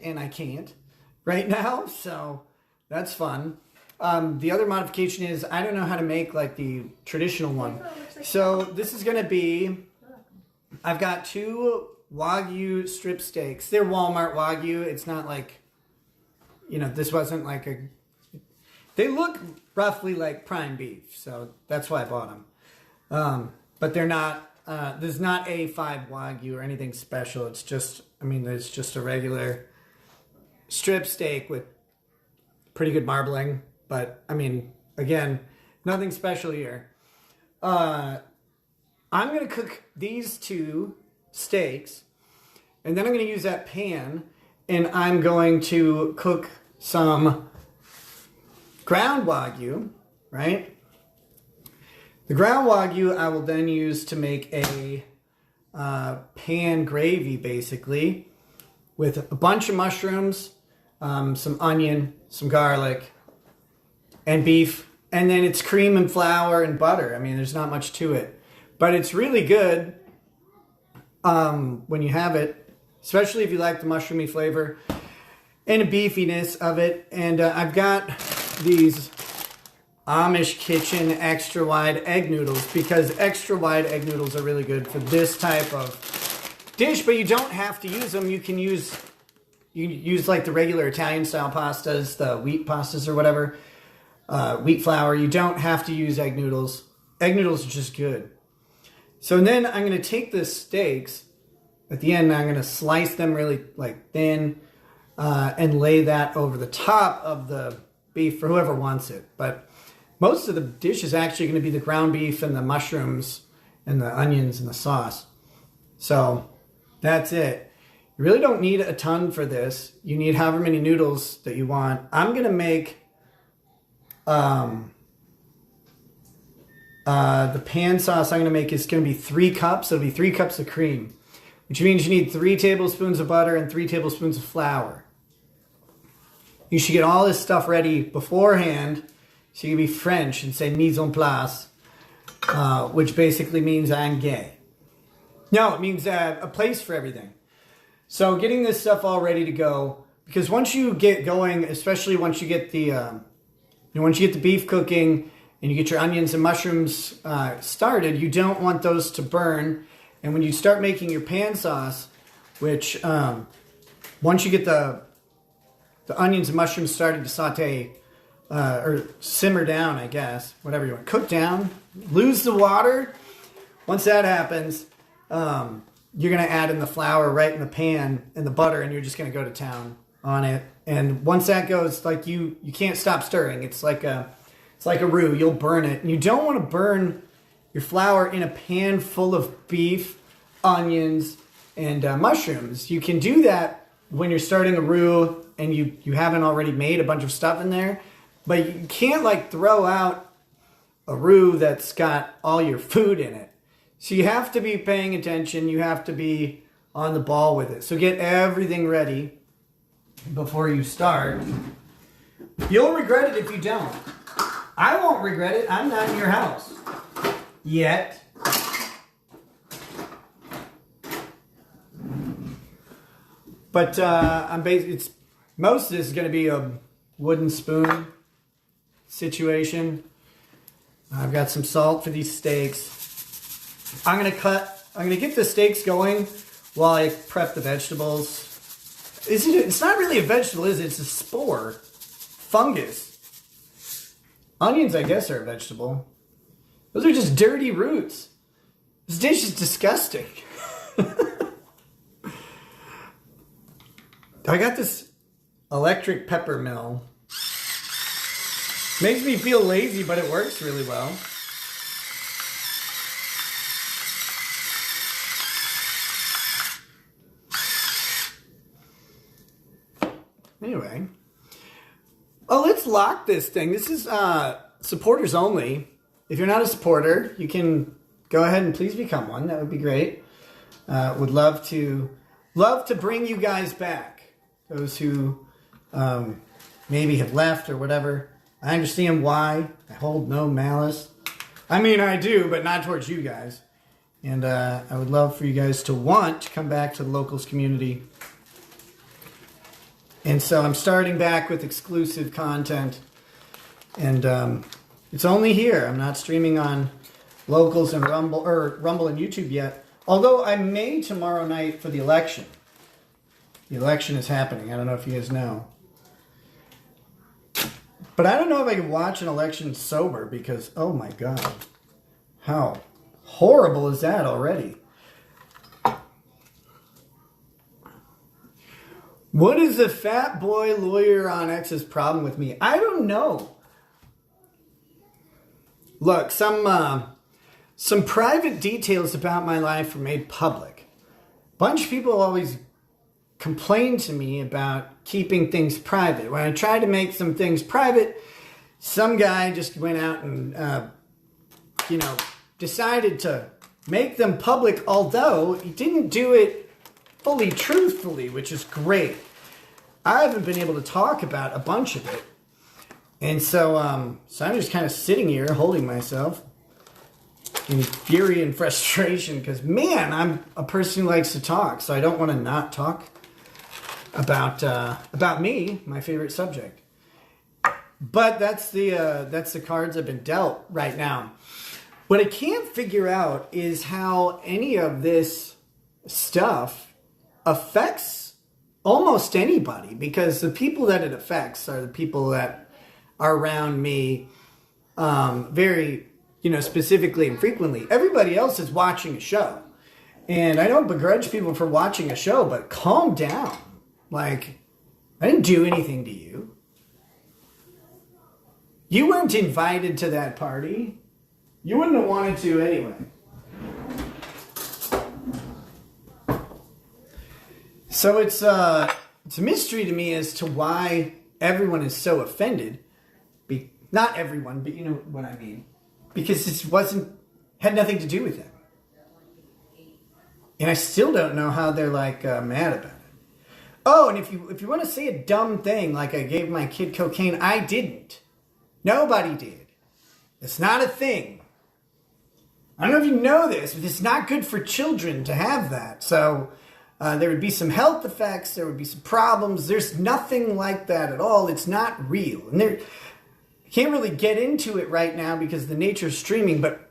and I can't right now, so that's fun. The other modification is I don't know how to make like the traditional one. So this is going to be, I've got 2 Wagyu strip steaks. They're Walmart Wagyu. It's not like, you know, this wasn't like a, they look roughly like prime beef, so that's why I bought them. But they're not, there's not A5 Wagyu or anything special. It's just, I mean, there's just a regular strip steak with pretty good marbling. But, I mean, again, nothing special here. I'm going to cook these 2 steaks, and then I'm going to use that pan, and I'm going to cook some ground Wagyu, right? The ground Wagyu I will then use to make a pan gravy, basically, with a bunch of mushrooms, some onion, some garlic, and beef, and then it's cream and flour and butter. I mean, there's not much to it, but it's really good when you have it, especially if you like the mushroomy flavor and the beefiness of it. And I've got these Amish Kitchen extra wide egg noodles, because extra wide egg noodles are really good for this type of dish, but you don't have to use them. You can use like the regular Italian style pastas, the wheat pastas or whatever. Wheat flour. You don't have to use egg noodles. Egg noodles are just good. So then I'm going to take the steaks at the end, and I'm going to slice them really like thin and lay that over the top of the beef for whoever wants it. But most of the dish is actually going to be the ground beef and the mushrooms and the onions and the sauce. So that's it. You really don't need a ton for this. You need however many noodles that you want. I'm going to make the pan sauce I'm going to make is going to be 3 cups. It'll be 3 cups of cream, which means you need 3 tablespoons of butter and 3 tablespoons of flour. You should get all this stuff ready beforehand so you can be French and say mise en place, which basically means I'm gay. No, it means a place for everything. So getting this stuff all ready to go, because once you get going, especially once you get the once you get the beef cooking and you get your onions and mushrooms started, you don't want those to burn. And when you start making your pan sauce, which once you get the onions and mushrooms started to saute or simmer down, I guess, whatever you want, cook down, lose the water. Once that happens, you're going to add in the flour right in the pan and the butter, and you're just going to go to town on it. And once that goes, like you can't stop stirring. It's like a roux. You'll burn it. And you don't want to burn your flour in a pan full of beef, onions, and mushrooms. You can do that when you're starting a roux and you haven't already made a bunch of stuff in there. But you can't like throw out a roux that's got all your food in it. So you have to be paying attention. You have to be on the ball with it. So get everything ready before you start. You'll regret it if you don't. I won't regret it. I'm not in your house yet. But I'm basically, most of this is going to be a wooden spoon situation. I've got some salt for these steaks. I'm going to get the steaks going while I prep the vegetables. It's not really a vegetable, is it? It's a spore. Fungus. Onions, I guess, are a vegetable. Those are just dirty roots. This dish is disgusting. I got this electric pepper mill. Makes me feel lazy, but it works really well. Anyway. Oh, let's lock this thing. This is supporters only. If you're not a supporter, you can go ahead and please become one. That would be great. Would love to bring you guys back. Those who maybe have left or whatever. I understand why. I hold no malice. I mean, I do, but not towards you guys. And I would love for you guys to want to come back to the locals community. And so I'm starting back with exclusive content. And it's only here. I'm not streaming on Locals and Rumble and YouTube yet. Although I may tomorrow night for the election. The election is happening. I don't know if you guys know. But I don't know if I can watch an election sober because, oh my God, how horrible is that already? What is the fat boy lawyer on X's problem with me? I don't know. Look, some private details about my life were made public. A bunch of people always complain to me about keeping things private. When I tried to make some things private, some guy just went out and, decided to make them public, although he didn't do it fully truthfully, which is great. I haven't been able to talk about a bunch of it. And so I'm just kind of sitting here holding myself in fury and frustration because, man, I'm a person who likes to talk, so I don't want to not talk about me, my favorite subject. But that's the cards I've been dealt right now. What I can't figure out is how any of this stuff affects almost anybody, because the people that it affects are the people that are around me very, specifically and frequently. Everybody else is watching a show. And I don't begrudge people for watching a show, but calm down. Like, I didn't do anything to you. You weren't invited to that party. You wouldn't have wanted to anyway. So it's a mystery to me as to why everyone is so offended. Not everyone, but you know what I mean. Because it had nothing to do with them. And I still don't know how they're mad about it. Oh, and if you want to say a dumb thing, like I gave my kid cocaine, I didn't. Nobody did. It's not a thing. I don't know if you know this, but it's not good for children to have that. So there would be some health effects. There would be some problems. There's nothing like that at all. It's not real. And I can't really get into it right now because of the nature of streaming, but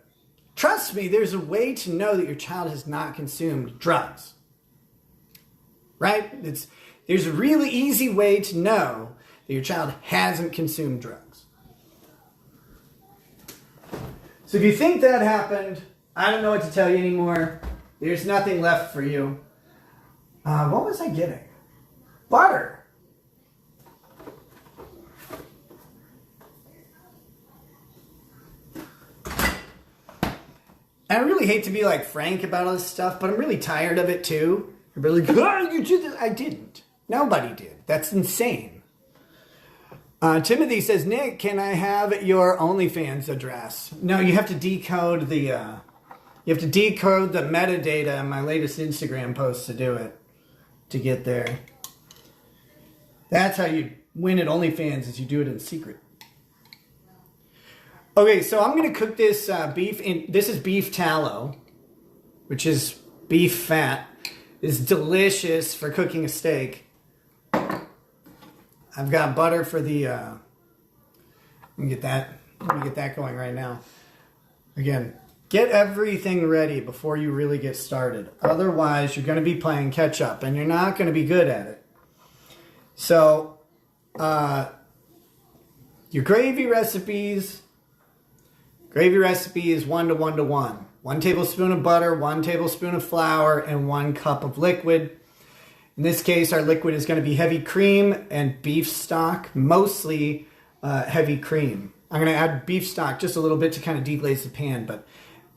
trust me, there's a way to know that your child has not consumed drugs. Right? There's a really easy way to know that your child hasn't consumed drugs. So if you think that happened, I don't know what to tell you anymore. There's nothing left for you. What was I getting? Butter. I really hate to be frank about all this stuff, but I'm really tired of it too. Everybody's oh, you did this. I didn't. Nobody did. That's insane. Timothy says, Nick, can I have your OnlyFans address? No, you have to decode the metadata in my latest Instagram post to do it, to get there. That's how you win at OnlyFans, is you do it in secret. Okay, so I'm going to cook this beef. This is beef tallow, which is beef fat. It's delicious for cooking a steak. I've got butter for the... Let me get that going right now. Again, get everything ready before you really get started. Otherwise, you're going to be playing catch up, and you're not going to be good at it. So, your gravy recipes... Gravy recipe is 1 to 1 to 1. 1 tablespoon of butter, 1 tablespoon of flour, and 1 cup of liquid. In this case, our liquid is going to be heavy cream and beef stock, mostly heavy cream. I'm going to add beef stock just a little bit to kind of deglaze the pan, but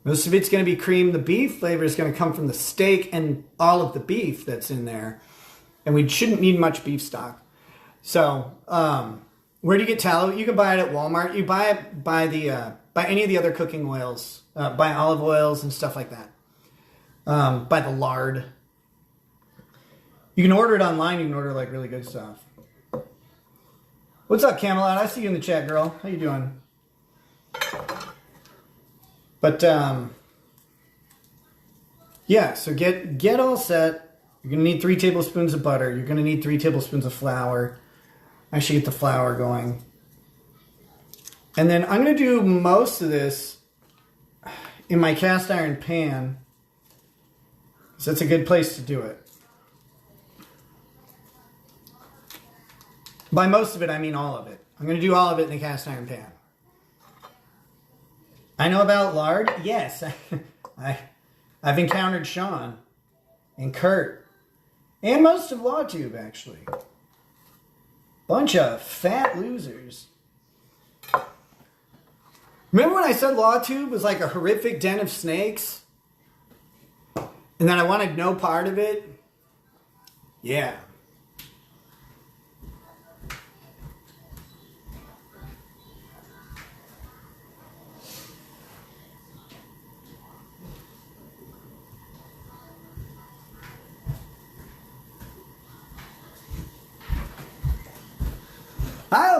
most of it's going to be cream. The beef flavor is going to come from the steak and all of the beef that's in there, and we shouldn't need much beef stock. So, where do you get tallow? You can buy it at Walmart. You buy it by any of the other cooking oils, by olive oils and stuff like that. By the lard. You can order it online. You can order really good stuff. What's up, Camelot? I see you in the chat, girl. How you doing? But yeah, so get all set. You're going to need 3 tablespoons of butter. You're going to need 3 tablespoons of flour. I should get the flour going. And then I'm going to do most of this in my cast iron pan. So that's a good place to do it. By most of it, I mean all of it. I'm going to do all of it in the cast iron pan. I know about lard. Yes, I've encountered Sean and Kurt and most of LawTube, actually. Bunch of fat losers. Remember when I said LawTube was like a horrific den of snakes? And that I wanted no part of it? Yeah.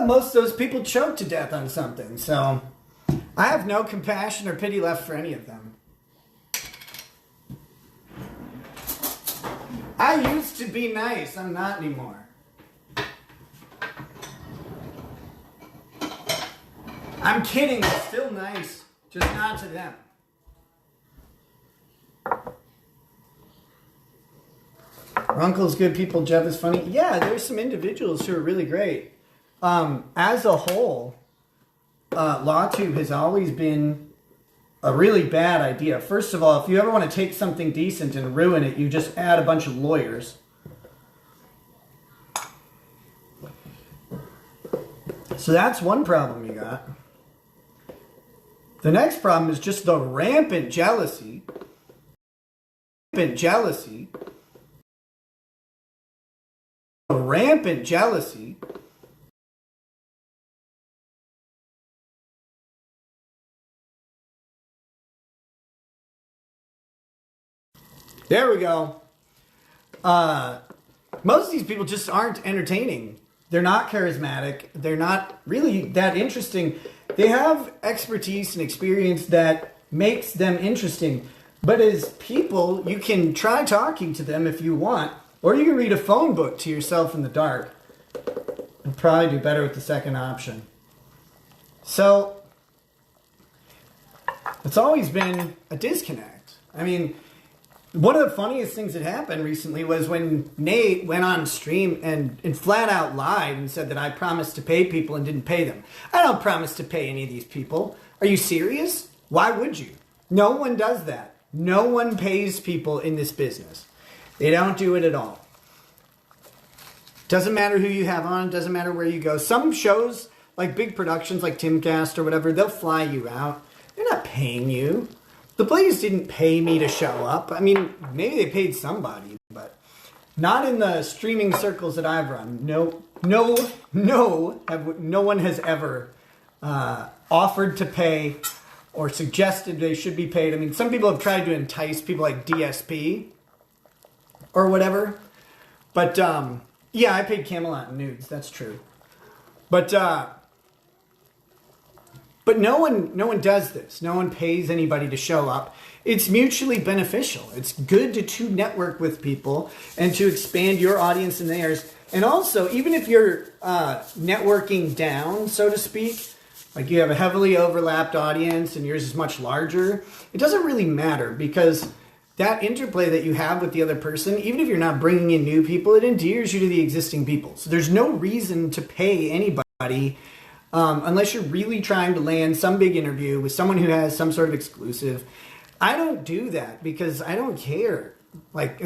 Most of those people choke to death on something, so I have no compassion or pity left for any of them. I used to be nice. I'm not anymore. I'm kidding. I'm still nice, just not to them. Runkle's good people. Jeff is funny. Yeah, there's some individuals who are really great. As a whole, LawTube has always been a really bad idea. First of all, if you ever want to take something decent and ruin it, you just add a bunch of lawyers. So that's one problem you got. The next problem is just the rampant jealousy. Rampant jealousy. Rampant jealousy. There we go. Most of these people just aren't entertaining. They're not charismatic. They're not really that interesting. They have expertise and experience that makes them interesting. But as people, you can try talking to them if you want, or you can read a phone book to yourself in the dark. You'll probably do better with the second option. So, it's always been a disconnect. I mean, one of the funniest things that happened recently was when Nate went on stream and flat out lied and said that I promised to pay people and didn't pay them. I don't promise to pay any of these people. Are you serious? Why would you? No one does that. No one pays people in this business. They don't do it at all. Doesn't matter who you have on. Doesn't matter where you go. Some shows, like big productions like Timcast or whatever, they'll fly you out. They're not paying you. The Blaze didn't pay me to show up. I mean, maybe they paid somebody, but not in the streaming circles that I've run. No one has ever offered to pay or suggested they should be paid. I mean, some people have tried to entice people like DSP or whatever. But, yeah, I paid Camelot in nudes. That's true. But no one does this. No one pays anybody to show up. It's mutually beneficial. It's good to network with people and to expand your audience and theirs. And also, even if you're networking down, so to speak, like you have a heavily overlapped audience and yours is much larger, it doesn't really matter because that interplay that you have with the other person, even if you're not bringing in new people, it endears you to the existing people. So there's no reason to pay anybody unless you're really trying to land some big interview with someone who has some sort of exclusive. I don't do that because I don't care. Like,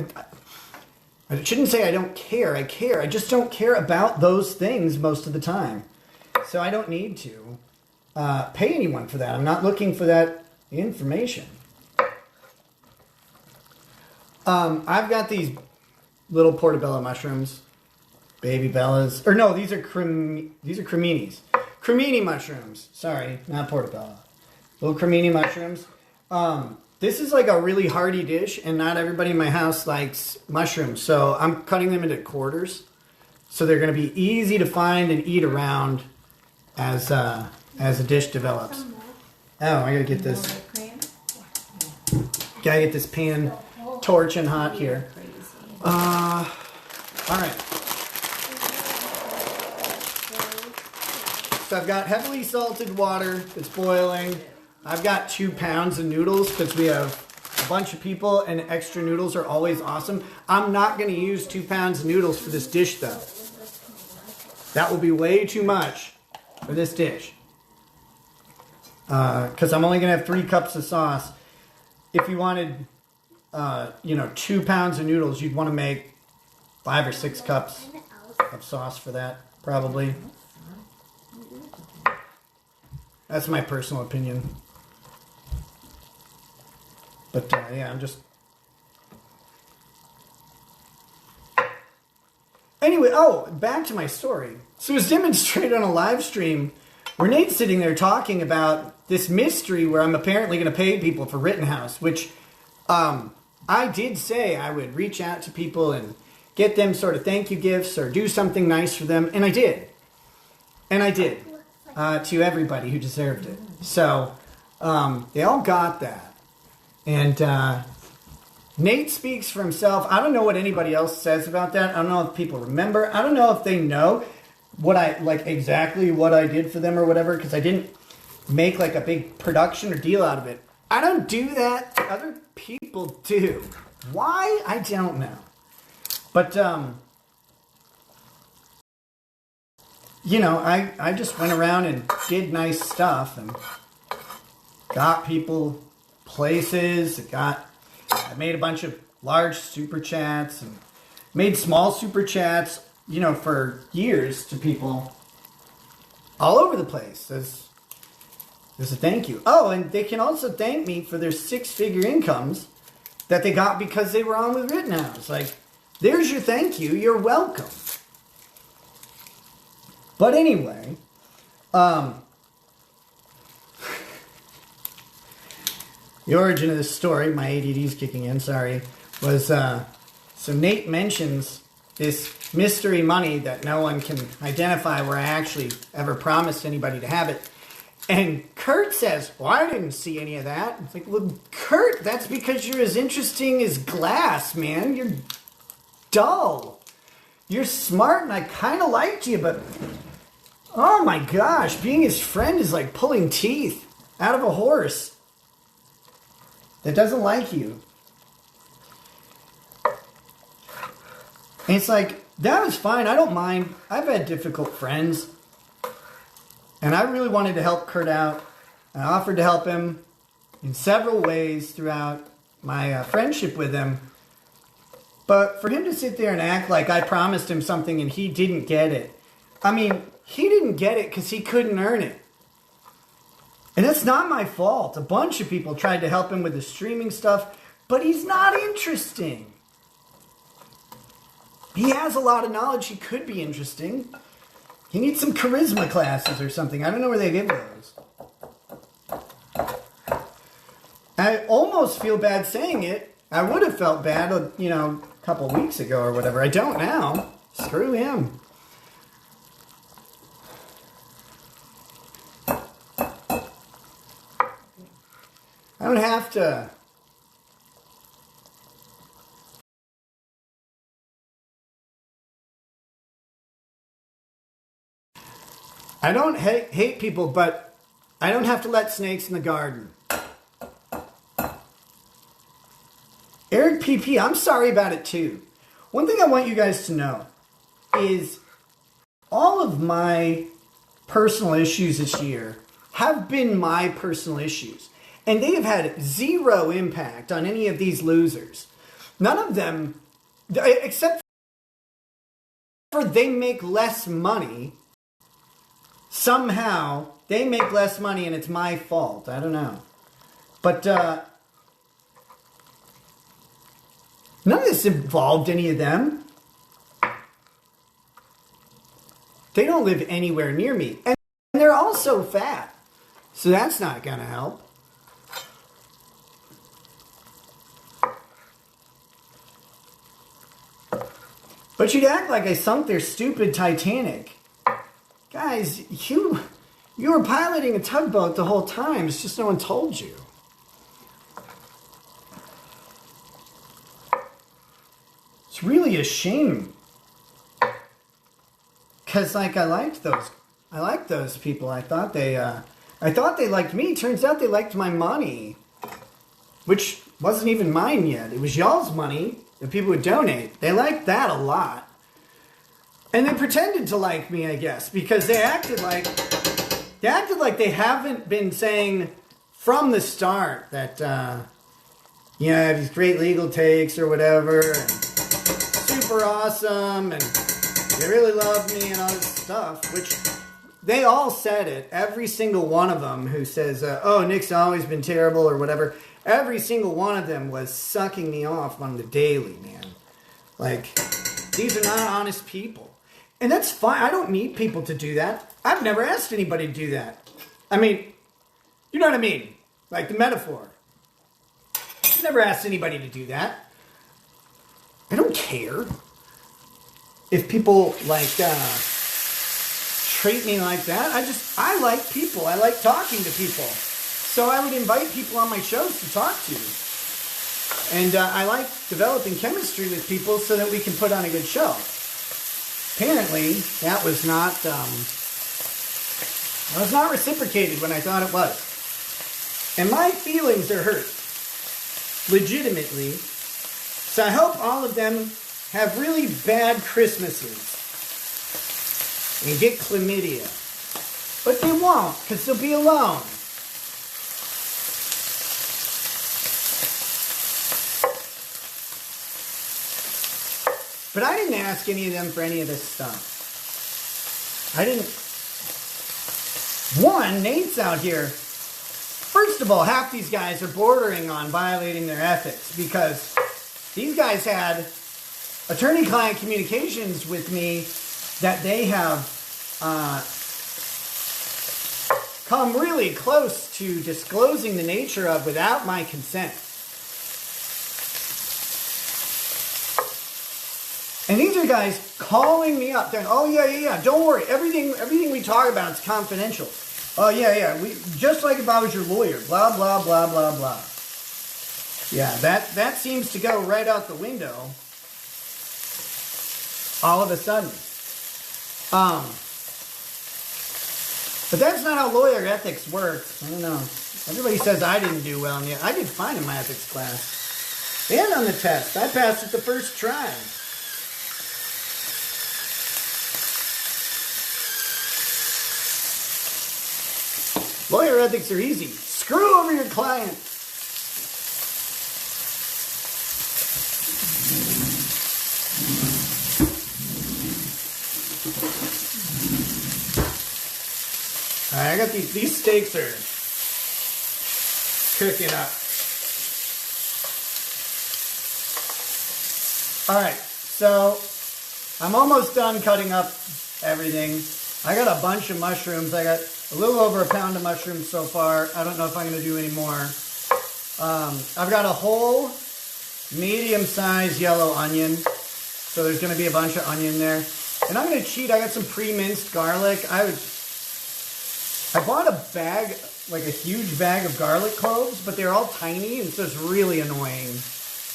I shouldn't say I don't care. I care. I just don't care about those things most of the time. So I don't need to pay anyone for that. I'm not looking for that information. I've got these little portobello mushrooms, baby bellas, or no, these are creminis. Cremini mushrooms. Sorry, not portobello. Little cremini mushrooms. This is like a really hearty dish, and not everybody in my house likes mushrooms, so I'm cutting them into quarters, so they're going to be easy to find and eat around as a dish develops. Oh, I gotta get this. Gotta get this pan torching hot here. All right. So I've got heavily salted water that's boiling. I've got 2 pounds of noodles because we have a bunch of people and extra noodles are always awesome. I'm not going to use 2 pounds of noodles for this dish though. That will be way too much for this dish. Because I'm only going to have 3 cups of sauce. If you wanted, 2 pounds of noodles, you'd want to make 5 or 6 cups of sauce for that, probably. That's my personal opinion. But, yeah, I'm just... Anyway, back to my story. So it was demonstrated on a live stream where Nate's sitting there talking about this mystery where I'm apparently going to pay people for Rittenhouse, which I did say I would reach out to people and get them sort of thank you gifts or do something nice for them, and I did. And I did. To everybody who deserved it. So, they all got that. And Nate speaks for himself. I don't know what anybody else says about that. I don't know if people remember. I don't know if they know what exactly what I did for them or whatever, because I didn't make like a big production or deal out of it. I don't do that. Other people do. Why? I don't know. But, I just went around and did nice stuff and got people places. I made a bunch of large super chats and made small super chats, for years to people all over the place as a thank you. Oh, and they can also thank me for their 6-figure incomes that they got because they were on with Rittenhouse. Like, there's your thank you. You're welcome. But anyway, the origin of this story, my ADD's kicking in, sorry, was, so Nate mentions this mystery money that no one can identify where I actually ever promised anybody to have it. And Kurt says, well, I didn't see any of that. It's like, well, Kurt, that's because you're as interesting as glass, man. You're dull. You're smart and I kind of liked you, but... oh my gosh, being his friend is like pulling teeth out of a horse that doesn't like you. And it's like, that was fine, I don't mind. I've had difficult friends. And I really wanted to help Kurt out. I offered to help him in several ways throughout my friendship with him. But for him to sit there and act like I promised him something and he didn't get it. I mean... he didn't get it because he couldn't earn it. And that's not my fault. A bunch of people tried to help him with the streaming stuff, but he's not interesting. He has a lot of knowledge. He could be interesting. He needs some charisma classes or something. I don't know where they give those. I almost feel bad saying it. I would have felt bad, a couple weeks ago or whatever. I don't now. Screw him. I don't have to. I don't hate people, but I don't have to let snakes in the garden. Eric PP, I'm sorry about it too. One thing I want you guys to know is all of my personal issues this year have been my personal issues. And they have had zero impact on any of these losers. None of them, except for they make less money. Somehow, they make less money and it's my fault. I don't know. But none of this involved any of them. They don't live anywhere near me. And they're also fat. So that's not going to help. But you'd act like I sunk their stupid Titanic. Guys, you were piloting a tugboat the whole time. It's just no one told you. It's really a shame. Because, like, I liked those people. I thought they liked me. Turns out they liked my money. Which wasn't even mine yet. It was y'all's money. The people would donate. They liked that a lot. And they pretended to like me, I guess. Because they acted like they haven't been saying from the start that, you know, I have these great legal takes or whatever. And super awesome. And they really love me and all this stuff, which they all said it. Every single one of them who says, oh, Nick's always been terrible or whatever. Every single one of them was sucking me off on the daily, man. Like, these are not honest people. And that's fine. I don't need people to do that. I've never asked anybody to do that. I mean, you know what I mean? Like the metaphor. I've never asked anybody to do that. I don't care. If people, like, treat me like that, I like people. I like talking to people. So I would invite people on my shows to talk to. And I like developing chemistry with people so that we can put on a good show. Apparently, that was not reciprocated when I thought it was. And my feelings are hurt. Legitimately. So I hope all of them have really bad Christmases and get chlamydia. But they won't, because they'll be alone. But I didn't ask any of them for any of this stuff. I didn't. One, Nate's out here. First of all, half these guys are bordering on violating their ethics because these guys had attorney-client communications with me that they have come really close to disclosing the nature of without my consent. And these are guys calling me up, saying, "Oh yeah, don't worry, everything we talk about is confidential. Oh yeah, we just like if I was your lawyer, blah blah blah blah blah." Yeah, that seems to go right out the window. All of a sudden. But that's not how lawyer ethics works. I don't know. Everybody says I didn't do well, and yet I did fine in my ethics class. And on the test. I passed it the first try. Lawyer ethics are easy. Screw over your client. Alright, I got these steaks are cooking up. Alright, so I'm almost done cutting up everything. I got a bunch of mushrooms. I got a little over a pound of mushrooms so far. I don't know if I'm going to do any more. I've got a whole medium-sized yellow onion. So there's going to be a bunch of onion there. And I'm going to cheat. I got some pre-minced garlic. I bought a bag, like a huge bag of garlic cloves, but they're all tiny, and so it's really annoying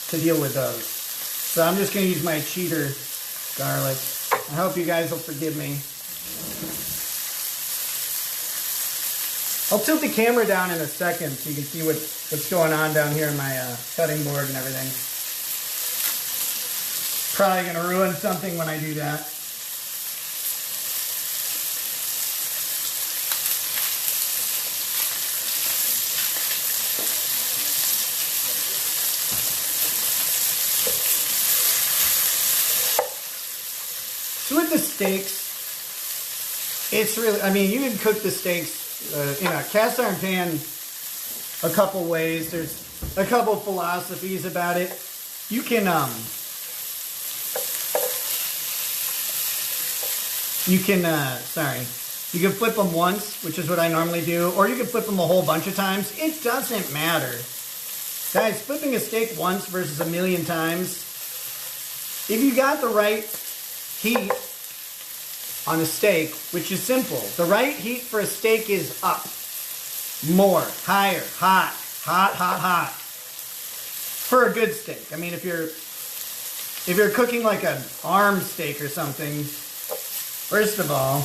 to deal with those. So I'm just going to use my cheater garlic. I hope you guys will forgive me. I'll tilt the camera down in a second so you can see what's going on down here in my cutting board and everything. Probably going to ruin something when I do that. So with the steaks, it's really, I mean, you can cook the steaks in a cast iron pan a couple ways. There's a couple philosophies about it. You can you can flip them once, which is what I normally do, or you can flip them a whole bunch of times. It doesn't matter. Guys, flipping a steak once versus a million times, if you got the right heat on a steak, which is simple. The right heat for a steak is up. More, higher, hot. For a good steak. I mean, if you're if you're cooking like an arm steak or something, first of all,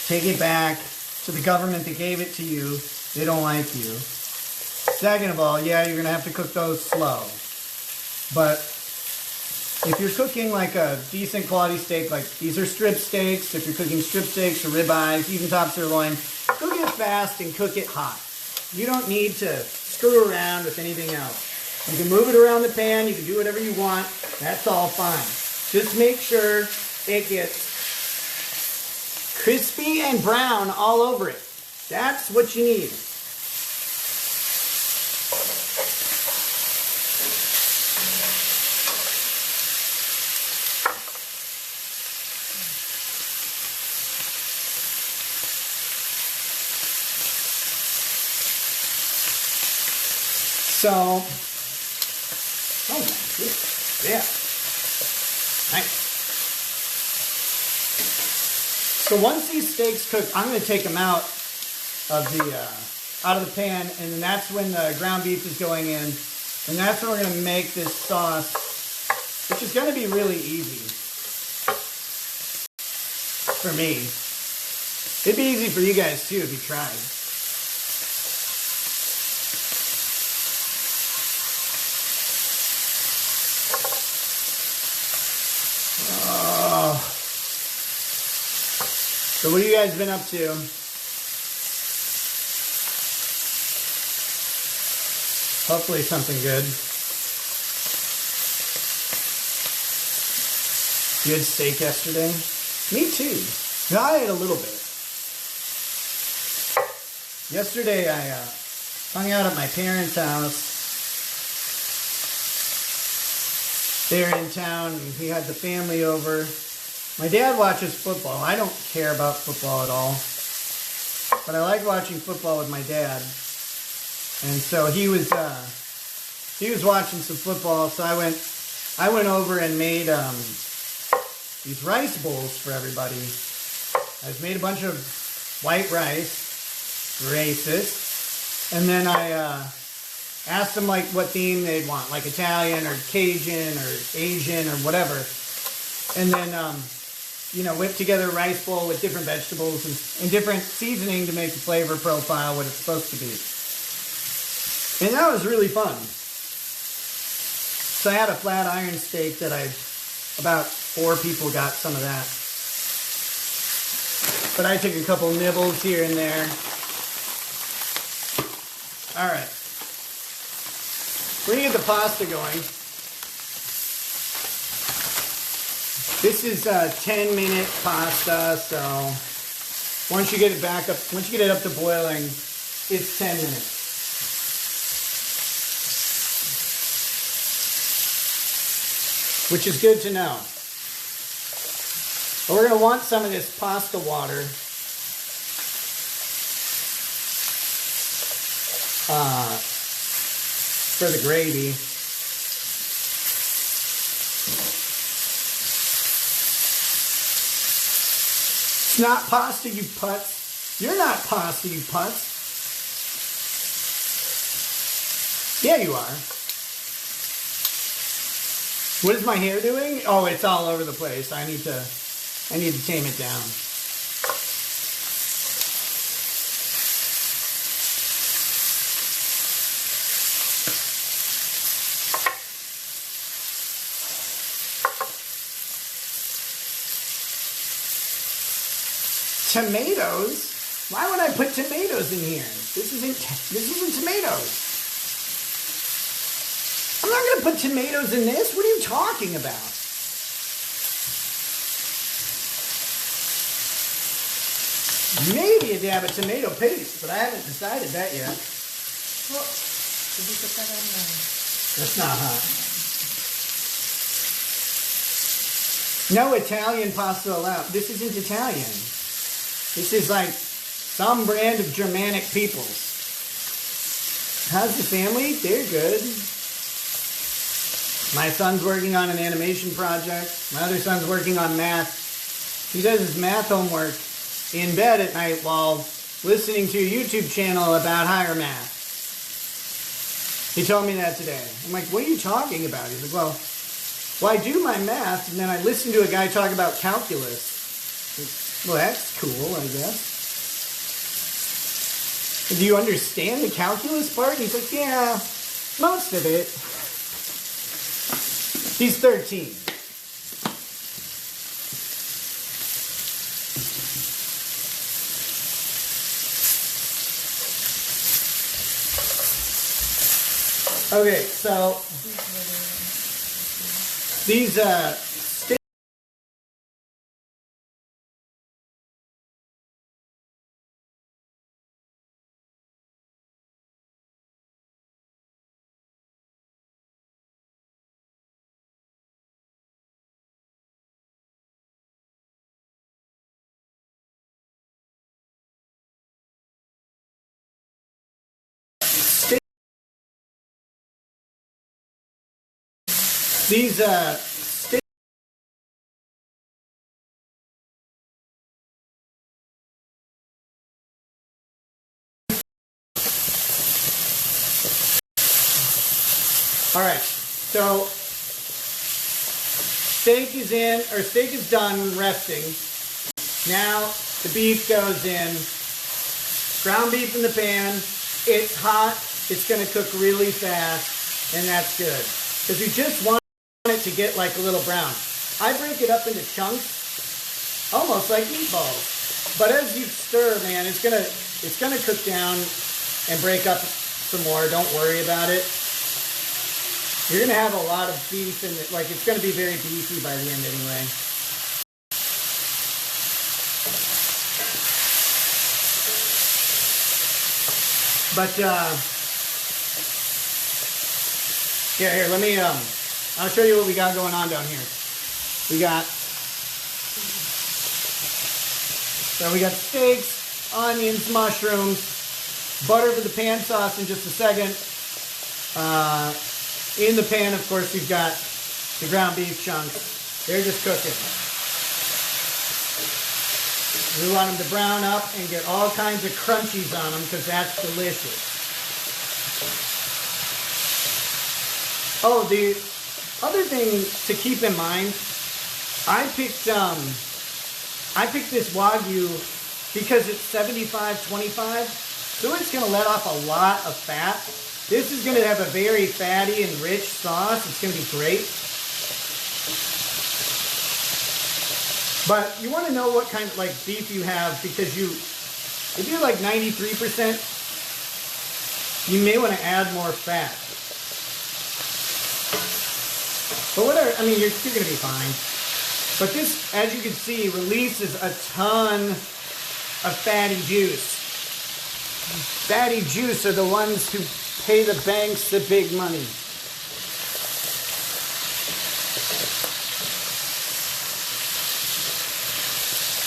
take it back to the government that gave it to you. They don't like you. Second of all, yeah, you're going to have to cook those slow. But if you're cooking like a decent quality steak, like these are strip steaks, if you're cooking strip steaks or ribeyes, even top sirloin, cook it fast and cook it hot. You don't need to screw around with anything else. You can move it around the pan, you can do whatever you want, that's all fine. Just make sure it gets crispy and brown all over it. That's what you need. So, oh my goodness, yeah, nice. So once these steaks cook, I'm going to take them out of the pan, and then that's when the ground beef is going in, and that's when we're going to make this sauce, which is going to be really easy for me. It'd be easy for you guys too if you tried. So what have you guys been up to? Hopefully something good. You had steak yesterday? Me too. No, I ate a little bit. Yesterday I hung out at my parents' house. They were in town and we had the family over. My dad watches football. I don't care about football at all. But I like watching football with my dad. And so he was watching some football, so I went over and made these rice bowls for everybody. I just made a bunch of white rice, racist, and then I asked them like what theme they'd want, like Italian or Cajun or Asian or whatever. And then whip together a rice bowl with different vegetables and different seasoning to make the flavor profile what it's supposed to be. And that was really fun. So I had a flat iron steak that about 4 people got some of that. But I took a couple nibbles here and there. All right. We're gonna get the pasta going. This is a 10-minute pasta, so once you get it up to boiling, it's 10 minutes. Which is good to know. But we're going to want some of this pasta water for the gravy. It's not pasta, you putz. You're not pasta, you putz. Yeah, you are. What is my hair doing? Oh, it's all over the place. I need to tame it down. Tomatoes? Why would I put tomatoes in here? This isn't tomatoes. I'm not going to put tomatoes in this. What are you talking about? Maybe a dab of tomato paste, but I haven't decided that yet. Well, did you put that on there? That's not hot. No Italian pasta allowed. This isn't Italian. This is like some brand of Germanic peoples. How's the family? They're good. My son's working on an animation project. My other son's working on math. He does his math homework in bed at night while listening to a YouTube channel about higher math. He told me that today. I'm like, what are you talking about? He's like, well, Well, I do my math, and then I listen to a guy talk about calculus. Well, that's cool, I guess. Do you understand the calculus part? He's like, yeah, most of it. He's 13. Okay, so these steak. These steak. All right, so steak is done resting. Now the beef goes in. Ground beef in the pan. It's hot. It's going to cook really fast, and that's good because we just want it to get like a little brown. I break it up into chunks, almost like meatballs. But as you stir, man, it's gonna cook down and break up some more. Don't worry about it. You're gonna have a lot of beef in it. Like, it's gonna be very beefy by the end anyway. But yeah, here, let me I'll show you what we got going on down here. We got steaks, onions, mushrooms, butter for the pan sauce in just a second. In the pan, of course, we've got the ground beef chunks. They're just cooking. We want them to brown up and get all kinds of crunchies on them because that's delicious. Oh, the other thing to keep in mind, I picked this Wagyu because it's 75-25, so it's going to let off a lot of fat. This is going to have a very fatty and rich sauce. It's going to be great. But you want to know what kind of beef you have, because if you're like 93%, you may want to add more fat. But whatever, I mean, you're going to be fine. But this, as you can see, releases a ton of fatty juice. Fatty juice are the ones who pay the banks the big money.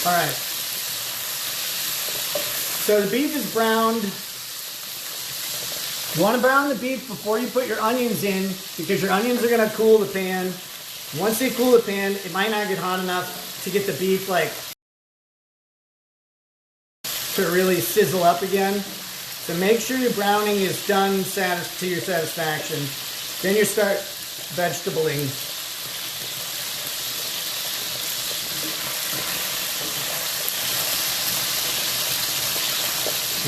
All right. So the beef is browned. You want to brown the beef before you put your onions in, because your onions are going to cool the pan. Once they cool the pan, it might not get hot enough to get the beef to really sizzle up again. So make sure your browning is done to your satisfaction. Then you start vegetabling.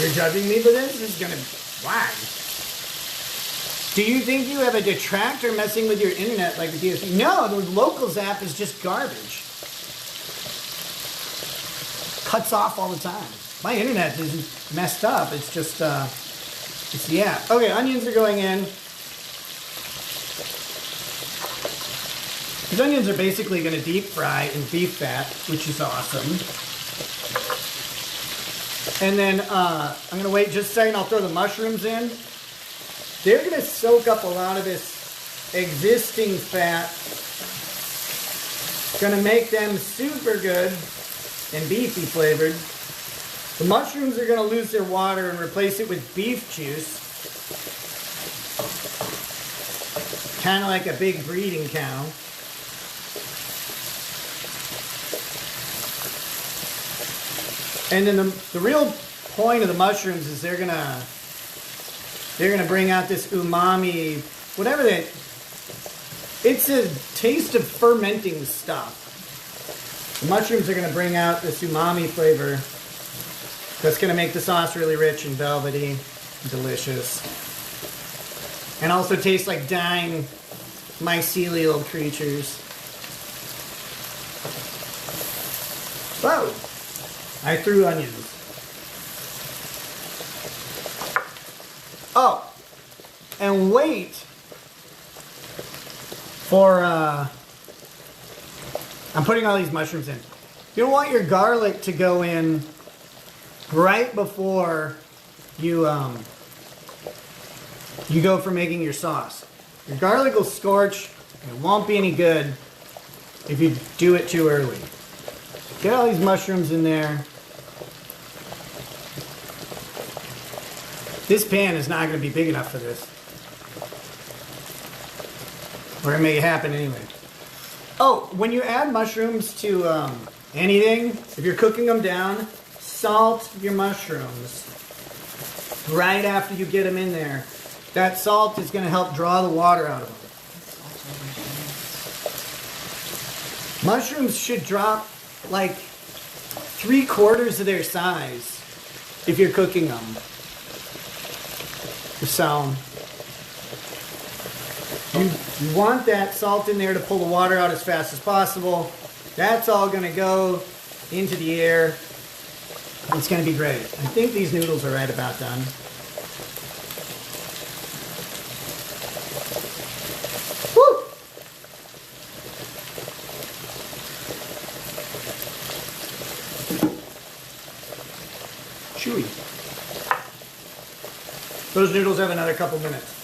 You're judging me for this? This is gonna why? Do you think you have a detractor messing with your internet like the DSP? No, the Locals app is just garbage. Cuts off all the time. My internet isn't messed up. It's just, it's the app. Okay, onions are going in. These onions are basically going to deep fry in beef fat, which is awesome. And then I'm going to wait just a second. I'll throw the mushrooms in. They're going to soak up a lot of this existing fat. It's going to make them super good and beefy flavored. The mushrooms are going to lose their water and replace it with beef juice. Kind of like a big breeding cow. And then the real point of the mushrooms is they're gonna bring out this umami, whatever It's a taste of fermenting stuff. The mushrooms are going to bring out this umami flavor. That's going to make the sauce really rich and velvety and delicious. And also tastes like dying mycelial creatures. Whoa! I threw onions. Oh! And wait for, I'm putting all these mushrooms in. You don't want your garlic to go in right before you you go for making your sauce. Your garlic will scorch and it won't be any good if you do it too early. Get all these mushrooms in there. This pan is not going to be big enough for this. We're going to make it happen anyway. Oh, when you add mushrooms to anything, if you're cooking them down, salt your mushrooms right after you get them in there. That salt is going to help draw the water out of them. Mushrooms should drop like 3/4 of their size if you're cooking them. So you want that salt in there to pull the water out as fast as possible. That's all going to go into the air. It's going to be great. I think these noodles are right about done. Woo! Chewy. Those noodles have another couple minutes.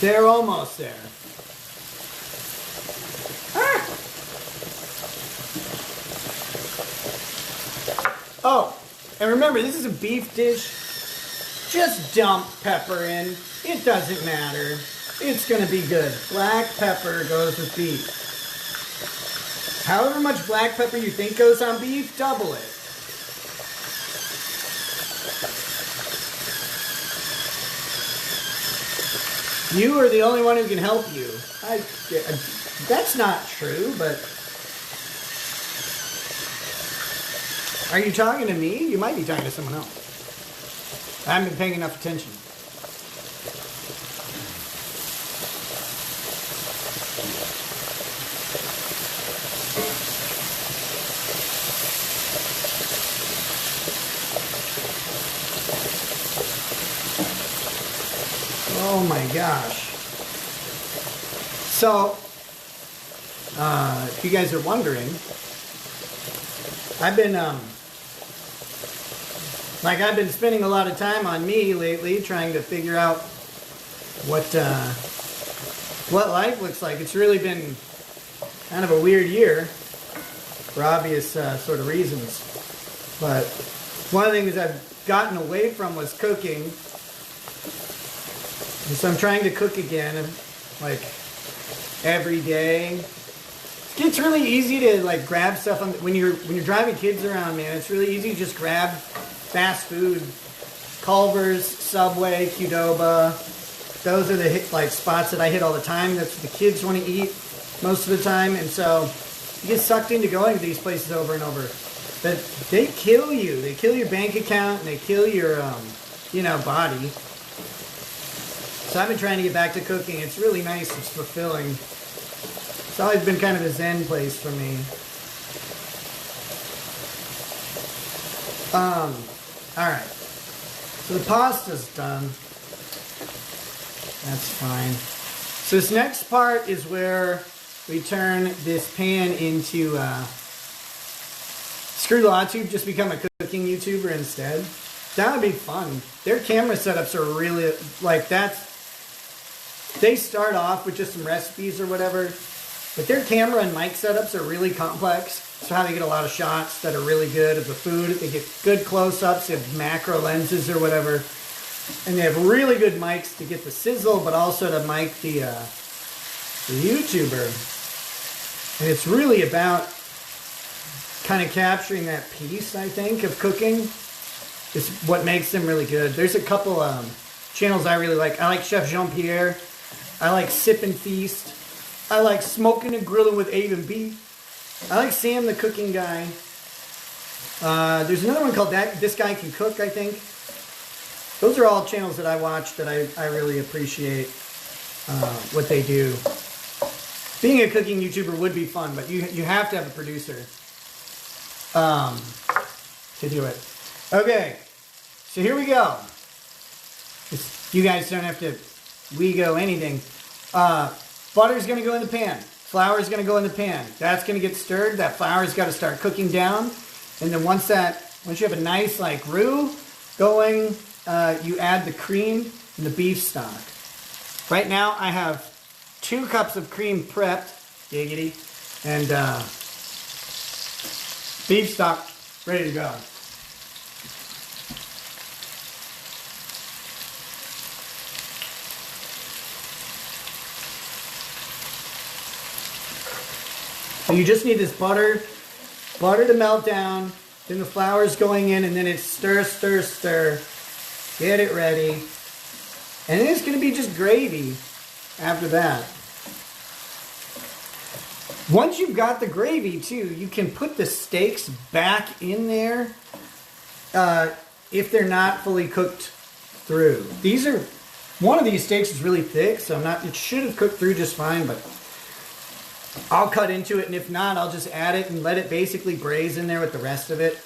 They're almost there. Ah! Oh, and remember, this is a beef dish. Just dump pepper in. It doesn't matter. It's going to be good. Black pepper goes with beef. However much black pepper you think goes on beef, double it. You are the only one who can help you. That's not true, but... Are you talking to me? You might be talking to someone else. I haven't been paying enough attention. Oh my gosh. So, if you guys are wondering, I've been spending a lot of time on me lately, trying to figure out what life looks like. It's really been kind of a weird year for obvious sort of reasons. But one of the things I've gotten away from was cooking. And so I'm trying to cook again, like every day. It's really easy to like grab stuff when you're driving kids around, man. It's really easy to just grab fast food, Culver's, Subway, Qdoba. Those are the spots that I hit all the time. That's what the kids want to eat most of the time, and so you get sucked into going to these places over and over. But they kill you. They kill your bank account and they kill your body. So I've been trying to get back to cooking. It's really nice. It's fulfilling. It's always been kind of a zen place for me. Alright. So the pasta's done. That's fine. So this next part is where we turn this pan into Screw LawTube, just become a cooking YouTuber instead. That would be fun. Their camera setups are really they start off with just some recipes or whatever, but their camera and mic setups are really complex. So how they get a lot of shots that are really good of the food. They get good close-ups, they have macro lenses or whatever. And they have really good mics to get the sizzle, but also to mic the YouTuber. And it's really about kind of capturing that piece, I think, of cooking. Is what makes them really good. There's a couple channels I really like. I like Chef Jean-Pierre. I like Sip and Feast. I like Smoking and Grilling with Abe and B. I like Sam the Cooking Guy. There's another one called This Guy Can Cook, I think. Those are all channels that I watch that I really appreciate what they do. Being a cooking YouTuber would be fun, but you have to have a producer to do it. Okay, so here we go. You guys don't have to we-go anything. Butter's going to go in the pan. Flour's going to go in the pan. That's going to get stirred. That flour's got to start cooking down. And then once you have a nice like roux going, you add the cream and the beef stock. Right now I have 2 cups of cream prepped, giggity, and beef stock ready to go. So you just need this butter to melt down, then the flour's going in, and then it's stir, stir, stir. Get it ready. And then it's going to be just gravy after that. Once you've got the gravy too, you can put the steaks back in there if they're not fully cooked through. One of these steaks is really thick, so it should have cooked through just fine, but I'll cut into it, and if not, I'll just add it and let it basically braise in there with the rest of it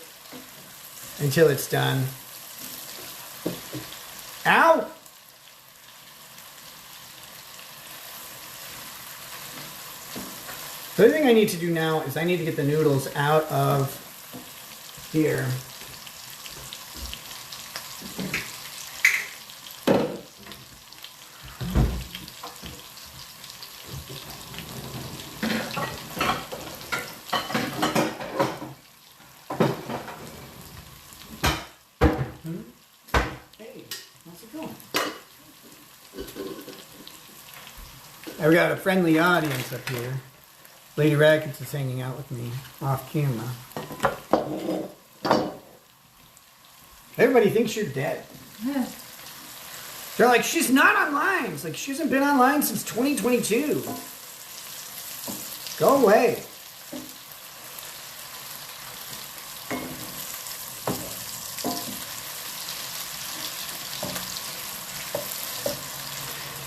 until it's done. Ow! The other thing I need to do now is I need to get the noodles out of here. I've got a friendly audience up here. Lady Rekieta is hanging out with me off camera. Everybody thinks you're dead. Yeah. They're like, she's not online. It's like, she hasn't been online since 2022. Go away.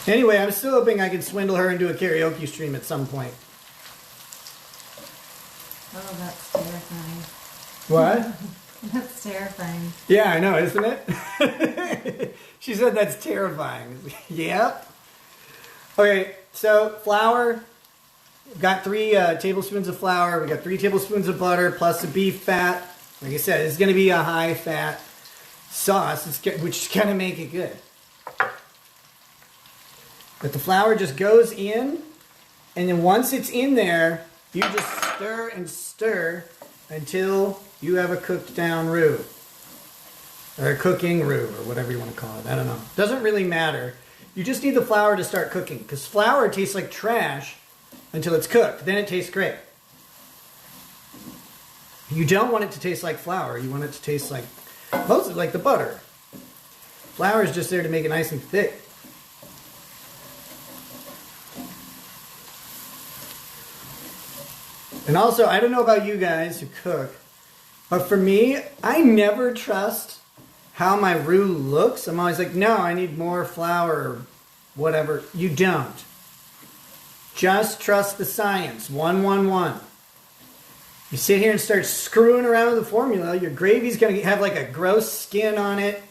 Anyway, I'm still hoping I can swindle her into a karaoke stream at some point. Oh, that's terrifying. What? That's terrifying. Yeah, I know, isn't it? She said that's terrifying. Yep. Okay, so flour. We've got 3 tablespoons of flour. We got 3 tablespoons of butter plus the beef fat. Like I said, it's going to be a high fat sauce, which is going to make it good. But the flour just goes in, and then once it's in there, you just stir and stir until you have a cooked down roux. Or a cooking roux, or whatever you want to call it. I don't know. Doesn't really matter. You just need the flour to start cooking, because flour tastes like trash until it's cooked. Then it tastes great. You don't want it to taste like flour. You want it to taste like, mostly like the butter. Flour is just there to make it nice and thick. And also, I don't know about you guys who cook, but for me, I never trust how my roux looks. I'm always like, no, I need more flour or whatever. You don't. Just trust the science. 1, 1, 1. You sit here and start screwing around with the formula, your gravy's going to have like a gross skin on it,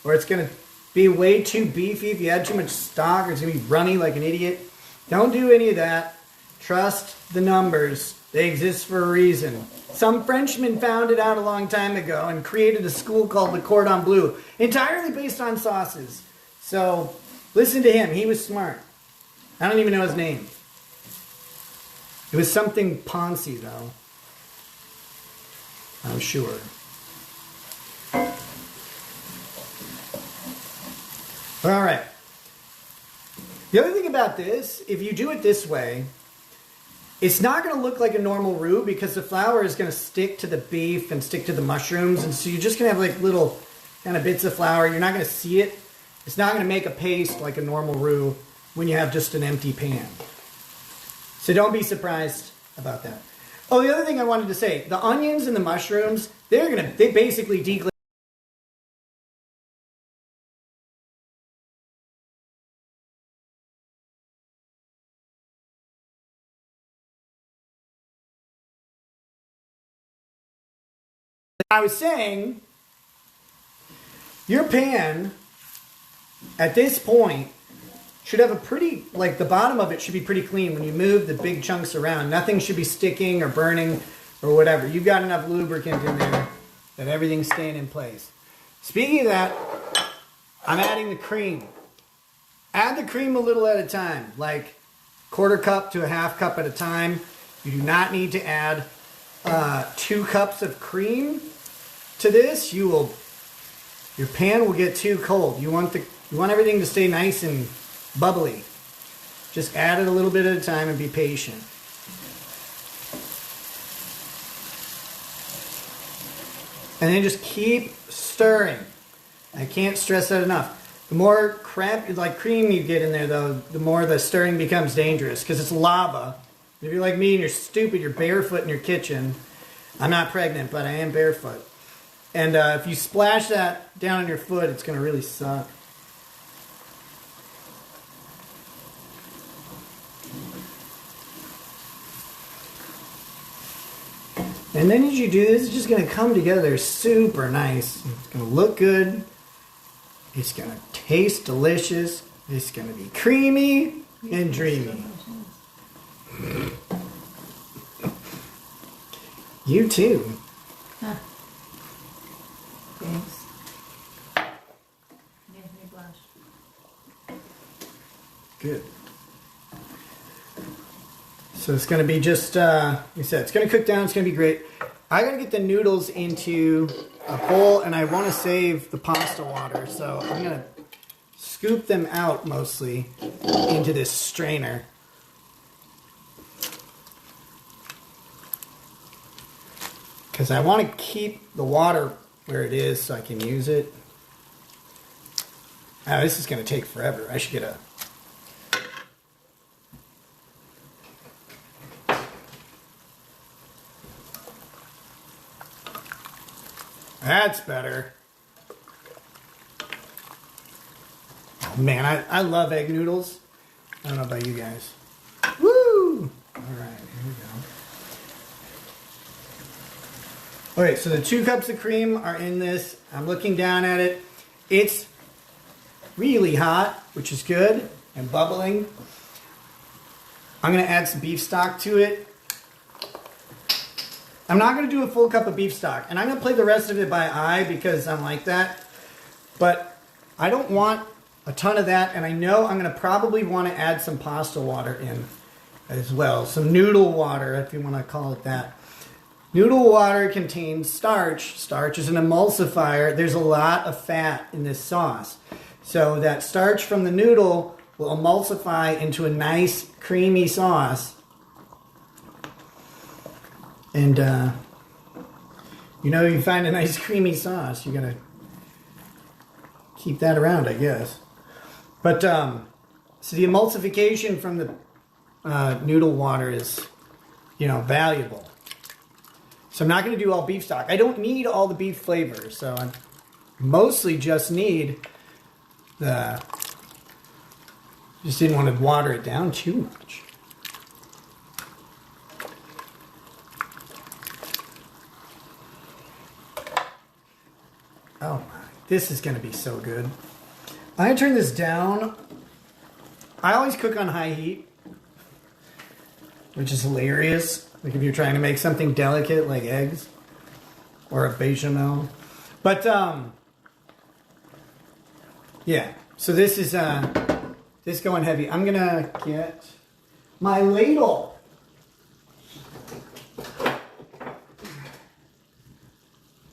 or it's going to be way too beefy if you add too much stock, or it's going to be runny like an idiot. Don't do any of that. Trust the numbers. They exist for a reason. Some Frenchman found it out a long time ago and created a school called the Cordon Bleu, entirely based on sauces. So, listen to him. He was smart. I don't even know his name. It was something Ponzi, though. I'm sure. All right. The other thing about this, if you do it this way, it's not going to look like a normal roux because the flour is going to stick to the beef and stick to the mushrooms. And so you're just going to have like little kind of bits of flour. You're not going to see it. It's not going to make a paste like a normal roux. when you have just an empty pan. So don't be surprised about that. Oh, the other thing I wanted to say, the onions and the mushrooms, they basically deglaze. I was saying, your pan at this point should have a pretty, like the bottom of it should be pretty clean when you move the big chunks around. Nothing should be sticking or burning or whatever. You've got enough lubricant in there that everything's staying in place. Speaking of that, I'm adding the cream. Add the cream a little at a time, like 1/4 cup to a 1/2 cup at a time. You do not need to add 2 cups of cream to this. Your pan will get too cold. You want everything to stay nice and bubbly. Just add it a little bit at a time and be patient. And then just keep stirring. I can't stress that enough. The more cream you get in there, though, the more the stirring becomes dangerous because it's lava. If you're like me and you're stupid, you're barefoot in your kitchen. I'm not pregnant, but I am barefoot. And if you splash that down on your foot, it's going to really suck. And then as you do this, it's just going to come together super nice. It's going to look good. It's going to taste delicious. It's going to be creamy and dreamy. You too. Huh. Thanks. Makes me blush. Good. So it's going to be just, like I said, it's going to cook down. It's going to be great. I got to get the noodles into a bowl, and I want to save the pasta water. So I'm going to scoop them out mostly into this strainer. Because I want to keep the water where it is so I can use it. Oh, this is going to take forever. I should get a... That's better. Oh, man, I love egg noodles. I don't know about you guys. Woo! All right, here we go. Okay, so the 2 cups of cream are in this. I'm looking down at it. It's really hot, which is good, and bubbling. I'm going to add some beef stock to it. I'm not going to do a full cup of beef stock, and I'm going to play the rest of it by eye because I'm like that. But I don't want a ton of that, and I know I'm going to probably want to add some pasta water in as well. Some noodle water, if you want to call it that. Noodle water contains starch. Starch is an emulsifier. There's a lot of fat in this sauce. So that starch from the noodle will emulsify into a nice creamy sauce. And, you find a nice creamy sauce, you're going to keep that around, I guess. But, so the emulsification from the noodle water is, valuable. So I'm not going to do all beef stock. I don't need all the beef flavor, so I mostly just need just didn't want to water it down too much. Oh my, this is going to be so good. I'm going to turn this down. I always cook on high heat, which is hilarious. Like if you're trying to make something delicate like eggs or a bechamel. But, yeah. So this is, this going heavy. I'm going to get my ladle.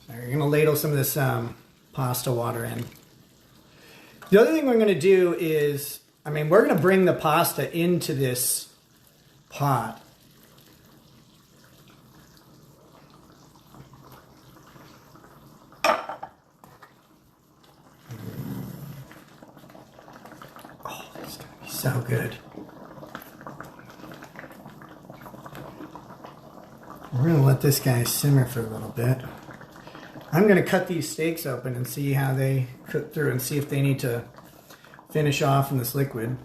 We're going to ladle some of this pasta water in. The other thing we're going to do is, we're going to bring the pasta into this pot. Oh, this is going to be So good. We're going to let this guy simmer for a little bit. I'm going to cut these steaks open and see how they cook through and see if they need to finish off in this liquid.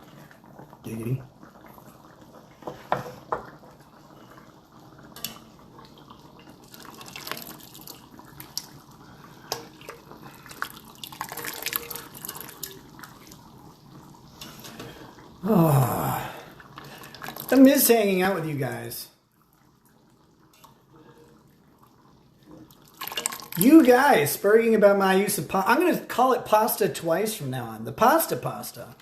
Giggity. Oh, I miss hanging out with you guys. You guys spurring about my use of pasta. I'm going to call it pasta twice from now on. The pasta.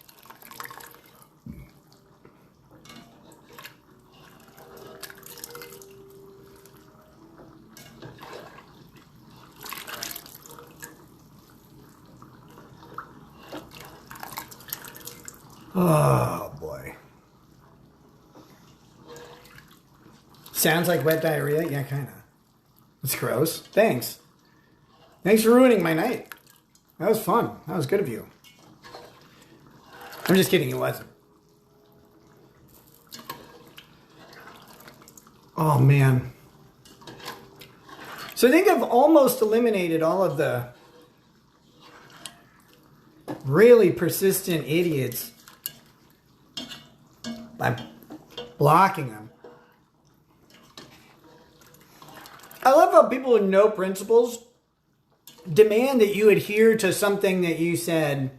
Oh, boy. Sounds like wet diarrhea? Yeah, kind of. It's gross. Thanks. Thanks for ruining my night. That was fun. That was good of you. I'm just kidding, it wasn't. Oh, man. So I think I've almost eliminated all of the really persistent idiots by blocking them. I love how people with no principles demand that you adhere to something that you said.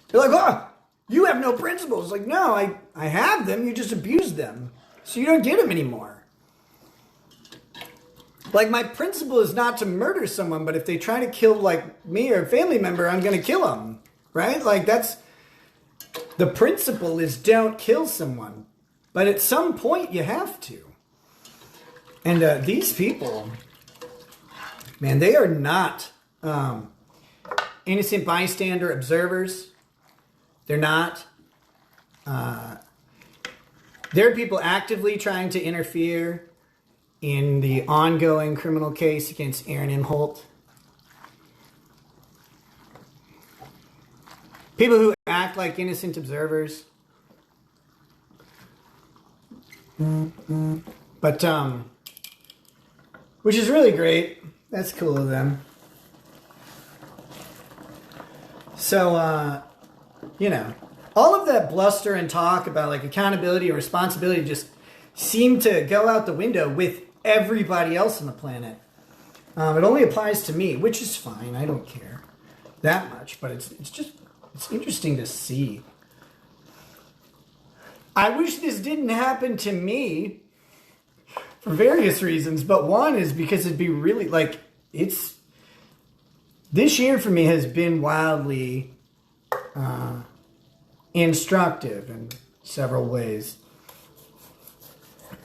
They're like, oh, you have no principles. Like, no, I have them. You just abuse them. So you don't get them anymore. Like, my principle is not to murder someone, but if they try to kill, like, me or a family member, I'm going to kill them. Right? Like, that's... The principle is don't kill someone. But at some point, you have to. And these people, man, they are not innocent bystander observers. They're not. They're people actively trying to interfere in the ongoing criminal case against Aaron Imholt. People who act like innocent observers. But, which is really great. That's cool of them. So, you know, all of that bluster and talk about like accountability and responsibility just seem to go out the window with everybody else on the planet. It only applies to me, which is fine. I don't care that much, but it's interesting to see. I wish this didn't happen to me for various reasons, but one is because it'd be really like this year for me has been wildly instructive in several ways.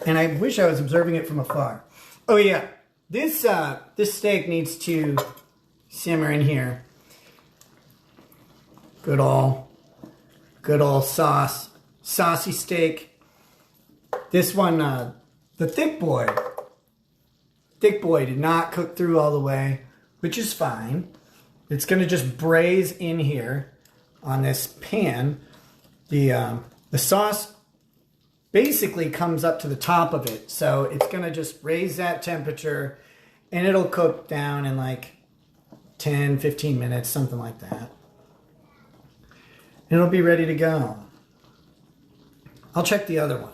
And I wish I was observing it from afar. Oh yeah, this steak needs to simmer in here. Good old saucy steak. This one, the thick boy did not cook through all the way, which is fine. It's gonna just braise in here on this pan. The sauce basically comes up to the top of it. So it's going to just raise that temperature and it'll cook down in like 10, 15 minutes, something like that. And it'll be ready to go. I'll check the other one.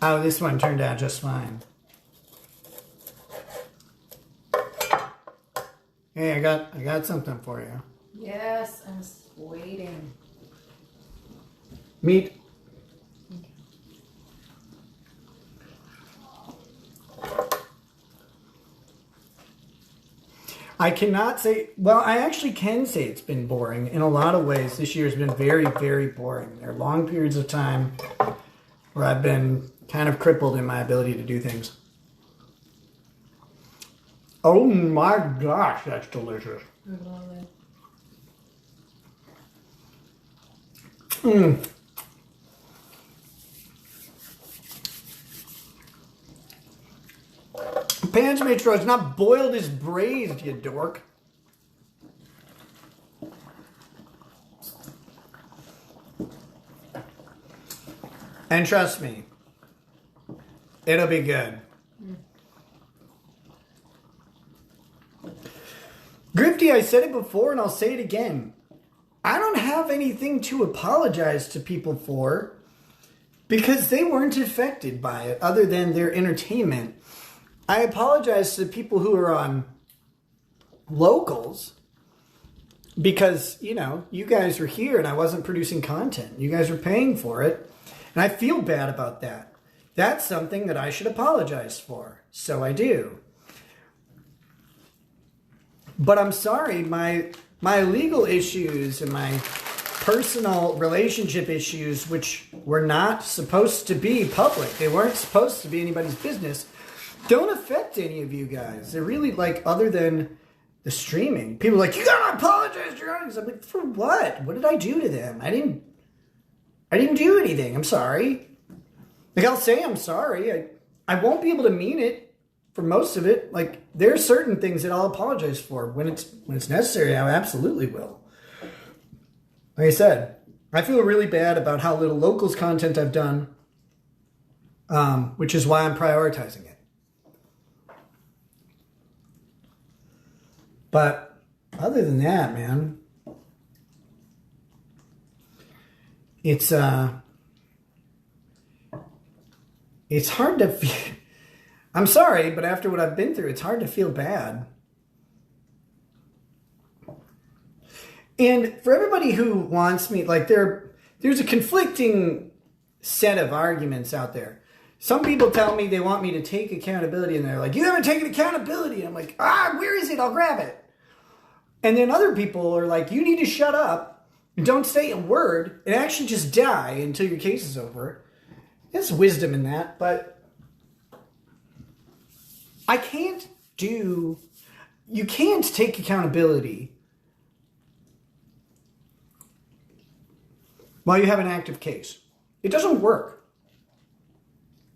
Oh, this one turned out just fine. Hey, I got something for you. Yes, I'm just waiting. Meat. I cannot say, well, I actually can say it's been boring. In a lot of ways, this year has been very, very boring. There are long periods of time where I've been kind of crippled in my ability to do things. Oh my gosh, that's delicious. I love it. Pans Metro, it's not boiled, it's braised, you dork. And trust me, it'll be good. Grifty, I said it before and I'll say it again. I don't have anything to apologize to people for because they weren't affected by it other than their entertainment. I apologize to the people who are on locals because, you know, you guys were here and I wasn't producing content. You guys were paying for it. And I feel bad about that. That's something that I should apologize for. So I do. But I'm sorry, my legal issues and my personal relationship issues, which were not supposed to be public, they weren't supposed to be anybody's business, don't affect any of you guys. They're really like, other than the streaming. People are like, you gotta apologize to your audience. I'm like, for what? What did I do to them? I didn't do anything. I'm sorry. Like, I'll say I'm sorry. I won't be able to mean it for most of it. Like, there are certain things that I'll apologize for. When it's necessary, I absolutely will. Like I said, I feel really bad about how little locals content I've done, which is why I'm prioritizing it. But other than that, man, it's hard to feel. I'm sorry, but after what I've been through, it's hard to feel bad. And for everybody who wants me, like, there's a conflicting set of arguments out there. Some people tell me they want me to take accountability, and they're like, you haven't taken accountability. And I'm like, where is it? I'll grab it. And then other people are like, you need to shut up, don't say a word, and actually just die until your case is over. There's wisdom in that, but you can't take accountability while you have an active case. It doesn't work.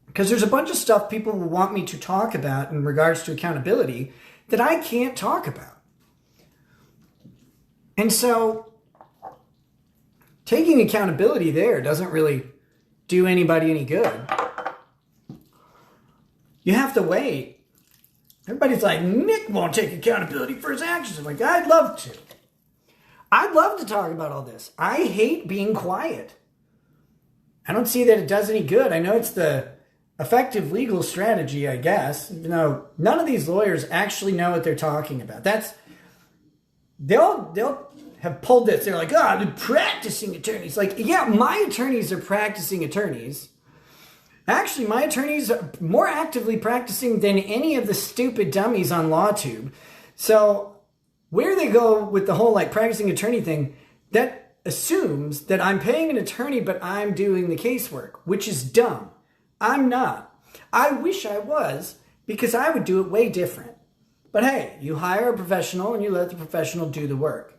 Because there's a bunch of stuff people will want me to talk about in regards to accountability that I can't talk about. And so taking accountability there doesn't really do anybody any good. You have to wait. Everybody's like, Nick won't take accountability for his actions. I'm like, I'd love to. I'd love to talk about all this. I hate being quiet. I don't see that it does any good. I know it's the effective legal strategy, I guess. You know, none of these lawyers actually know what they're talking about. They'll have pulled this. They're like, they're practicing attorneys. Like, yeah, my attorneys are practicing attorneys. Actually, my attorneys are more actively practicing than any of the stupid dummies on LawTube. So where they go with the whole like practicing attorney thing, that assumes that I'm paying an attorney, but I'm doing the casework, which is dumb. I'm not. I wish I was, because I would do it way different. But hey, you hire a professional and you let the professional do the work.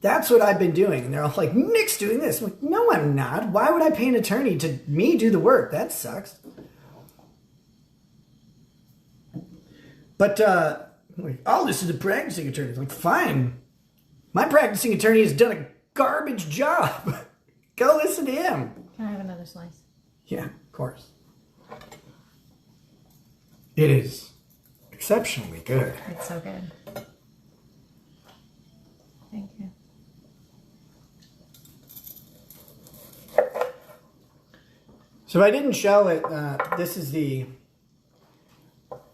That's what I've been doing. And they're all like, Nick's doing this. I'm like, no, I'm not. Why would I pay an attorney to me do the work? That sucks. But like, I'll listen to practicing attorneys. I'm like, fine. My practicing attorney has done a garbage job. Go listen to him. Can I have another slice? Yeah, of course. It is exceptionally good. It's so good. Thank you. So if I didn't show it, this is the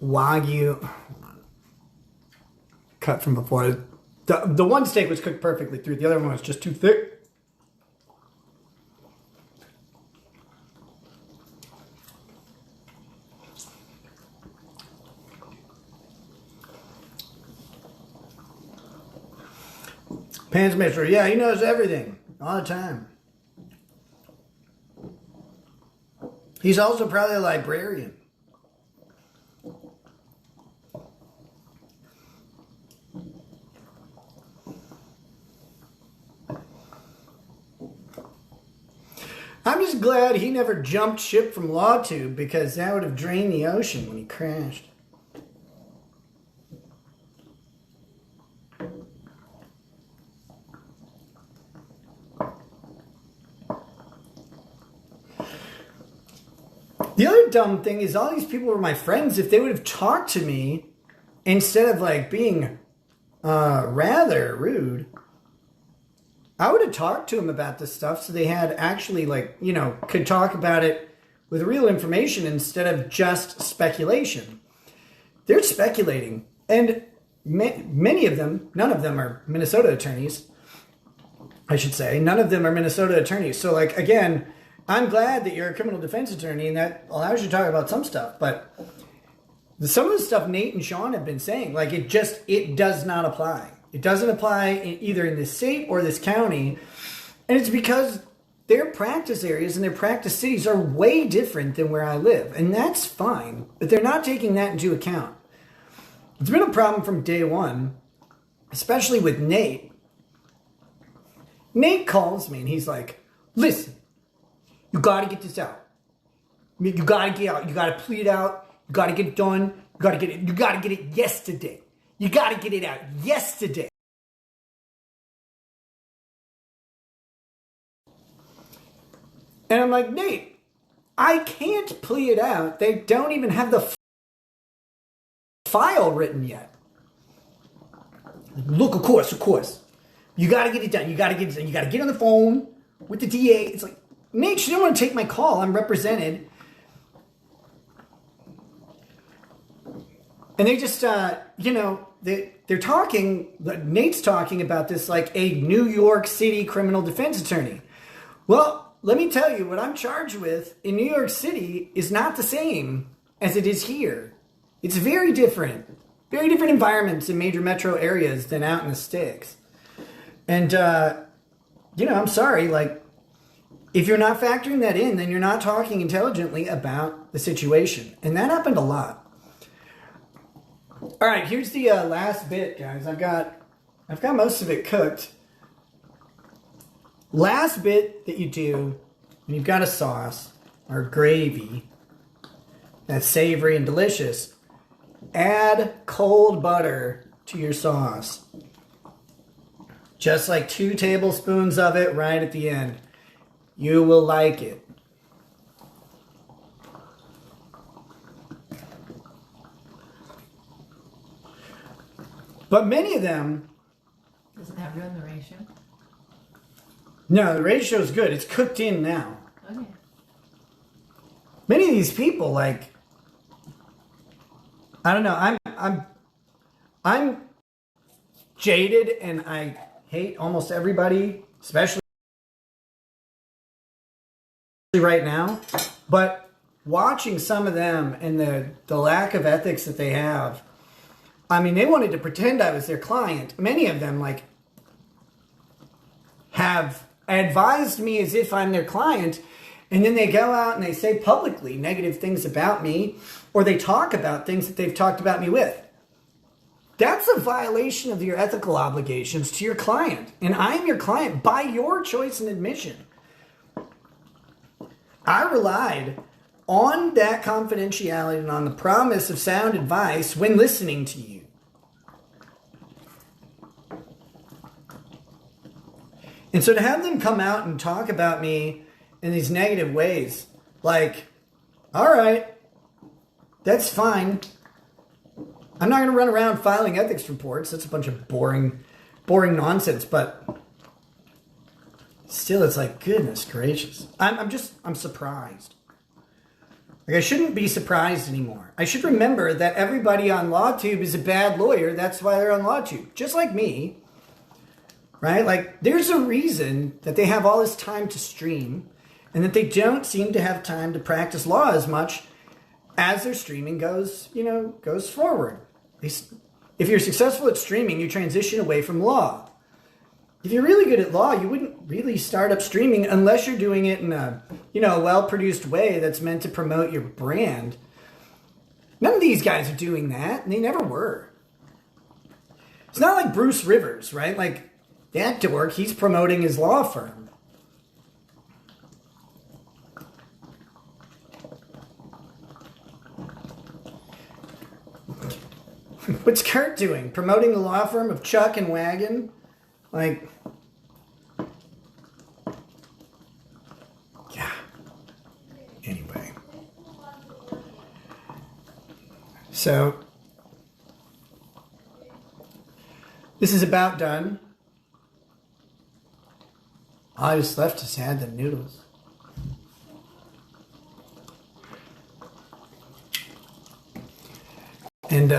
Wagyu cut from before. The one steak was cooked perfectly through. The other one was just too thick. Pans Mister, yeah, he knows everything all the time. He's also probably a librarian. I'm just glad he never jumped ship from LawTube, because that would have drained the ocean when he crashed. The other dumb thing is all these people were my friends. If they would have talked to me instead of like being rather rude, I would have talked to them about this stuff so they had actually like, you know, could talk about it with real information instead of just speculation. They're speculating. And many of them, none of them are Minnesota attorneys, I should say. None of them are Minnesota attorneys. So like, again, I'm glad that you're a criminal defense attorney and that allows you to talk about some stuff, but some of the stuff Nate and Sean have been saying, like it does not apply. It doesn't apply either in this state or this county. And it's because their practice areas and their practice cities are way different than where I live. And that's fine, but they're not taking that into account. It's been a problem from day one, especially with Nate. Nate calls me and he's like, listen, you got to get this out. You got to get out. You got to plead out. You got to get it done. You got to get it. You got to get it yesterday. You got to get it out yesterday. And I'm like, Nate, I can't plea it out. They don't even have the file written yet. Look, of course. You got to get it done. You got to get it done. You got to get on the phone with the DA. It's like, Nate, she didn't want to take my call. I'm represented. And they just, you know, they're talking, Nate's talking about this like a New York City criminal defense attorney. Well, let me tell you, what I'm charged with in New York City is not the same as it is here. It's very different environments in major metro areas than out in the sticks. And, you know, I'm sorry, like, if you're not factoring that in, then you're not talking intelligently about the situation. And that happened a lot. All right, here's the last bit, guys. I've got most of it cooked. Last bit that you do when you've got a sauce or gravy that's savory and delicious, add cold butter to your sauce. Just like 2 tablespoons of it right at the end. You will like it. But many of them... Doesn't that ruin the ratio? No, the ratio is good. It's cooked in now. Okay. Many of these people, like... I don't know. I'm jaded and I hate almost everybody, especially right now, but watching some of them and the lack of ethics that they have, I mean, they wanted to pretend I was their client. Many of them, like, have advised me as if I'm their client, and then they go out and they say publicly negative things about me, or they talk about things that they've talked about me with. That's a violation of your ethical obligations to your client, and I'm your client by your choice and admission. I relied on that confidentiality and on the promise of sound advice when listening to you. And so to have them come out and talk about me in these negative ways, like, all right, that's fine. I'm not going to run around filing ethics reports. That's a bunch of boring nonsense, but still, it's like, goodness gracious. I'm surprised. Like, I shouldn't be surprised anymore. I should remember that everybody on LawTube is a bad lawyer. That's why they're on LawTube. Just like me. Right? Like, there's a reason that they have all this time to stream and that they don't seem to have time to practice law as much as their streaming goes forward. If you're successful at streaming, you transition away from law. If you're really good at law, you wouldn't really start up streaming unless you're doing it in a, well-produced way that's meant to promote your brand. None of these guys are doing that, and they never were. It's not like Bruce Rivers, right? Like, that dork, he's promoting his law firm. What's Kurt doing? Promoting the law firm of Cuck and Wagon? Like, yeah. Anyway. So this is about done. All I just left is add the noodles. And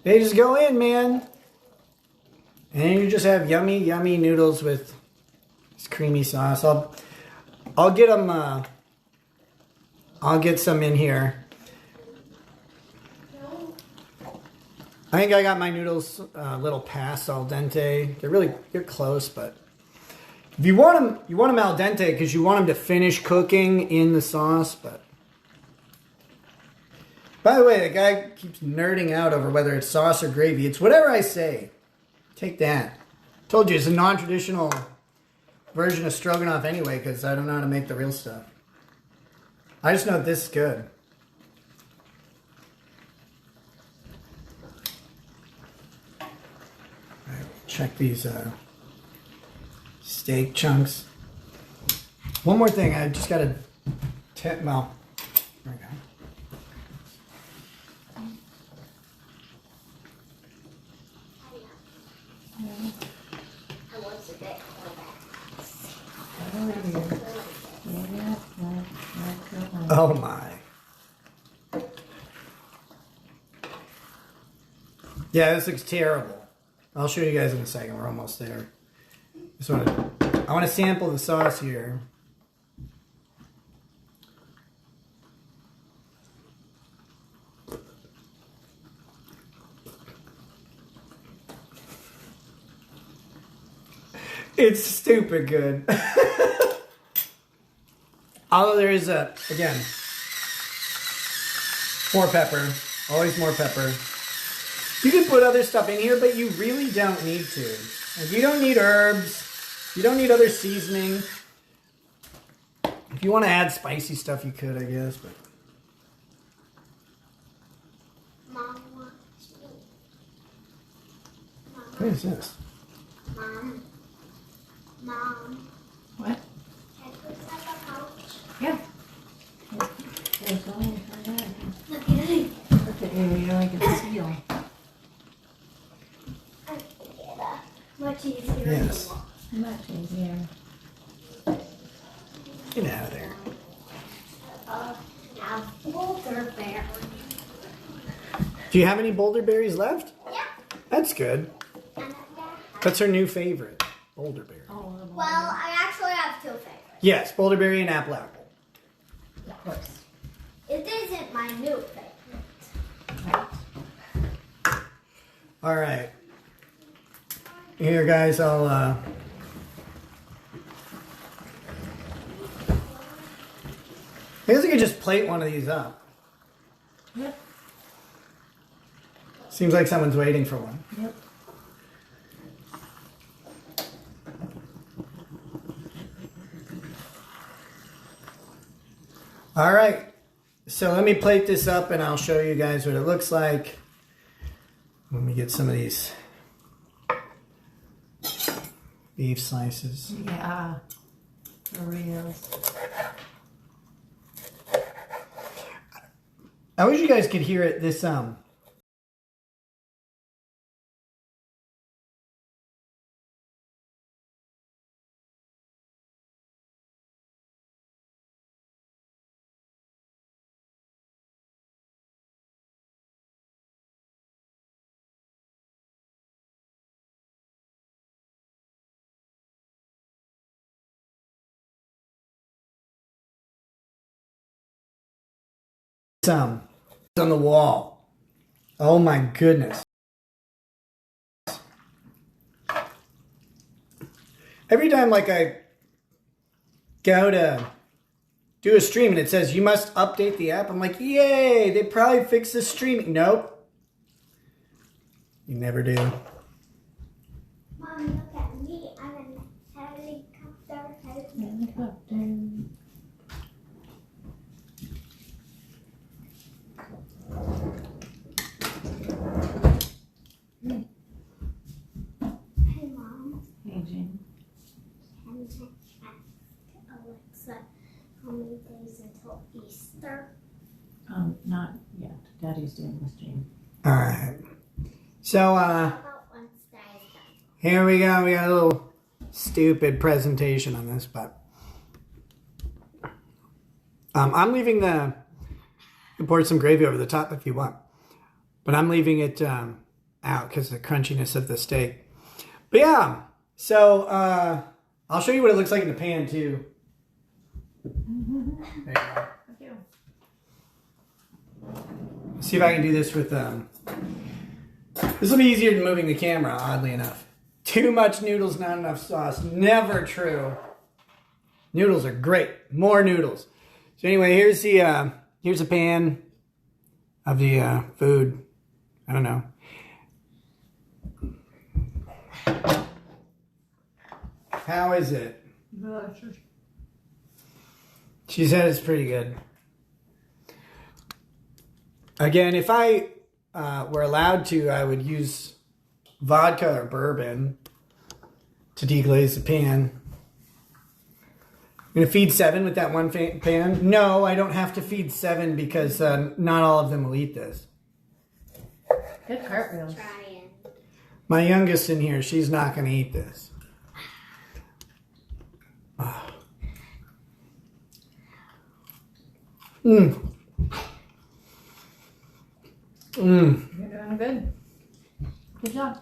they just go in, man. And you just have yummy, yummy noodles with this creamy sauce. I'll get them. I'll get some in here. I think I got my noodles a little past al dente. They're close, but if you want them al dente because you want them to finish cooking in the sauce. But by the way, the guy keeps nerding out over whether it's sauce or gravy. It's whatever I say. Take that. Told you it's a non-traditional version of stroganoff anyway because I don't know how to make the real stuff. I just know this is good. Check these steak chunks. One more thing, I just got to tip. Well, there we go. Oh my. Yeah, this looks terrible. I'll show you guys in a second. We're almost there. I want to sample the sauce here. It's stupid good. Although there is again, more pepper. Always more pepper. You can put other stuff in here, but you really don't need to. Like, you don't need herbs. You don't need other seasoning. If you want to add spicy stuff, you could, I guess. But Mom wants me. Mom. what is this? Mom. What? Can I put this on the couch? Yeah. There's only for that. Look at it. Look at area like a seal. Much easier. Yes. Much easier. Get out of there. Now, boulder bear. Do you have any boulder berries left? Yeah. That's good. That's her new favorite, boulder berry. Oh, Well, I actually have two favorites. Yes, boulder berry and apple. of course. It isn't my new favorite. Right. All right. Here, guys, I'll I guess I could just plate one of these up. Yep. Seems like someone's waiting for one. Yep. All right. So let me plate this up and I'll show you guys what it looks like. Let me get some of these beef slices. Yeah. For real. I wish you guys could hear it. This on the wall. Oh my goodness. Every time like I go to do a stream and it says you must update the app, I'm like, yay, they probably fixed the streaming. Nope. You never do. Mom, look at me. I'm a helicopter. Hey, Mom. Hey, Jane. Can I ask Alexa how many days until Easter? Not yet. Daddy's doing the stream. All right. So, About once that is done. here we go. We got a little stupid presentation on this, but I'm leaving you can pour some gravy over the top if you want, but I'm leaving it out because of the crunchiness of the steak. But yeah, so I'll show you what it looks like in the pan too. There you go. Thank you. See if I can do this with this will be easier than moving the camera, oddly enough. Too much noodles, not enough sauce. Never true. Noodles are great. More noodles. So anyway, here's a pan of the food. I don't know. How is it? Delicious. She said it's pretty good. Again, if I were allowed to, I would use vodka or bourbon to deglaze the pan. I'm going to feed 7 with that one pan. No, I don't have to feed 7 because not all of them will eat this. Good cartwheels. Trying. My youngest in here, she's not going to eat this. Mmm. Mmm. You're doing good. Good job.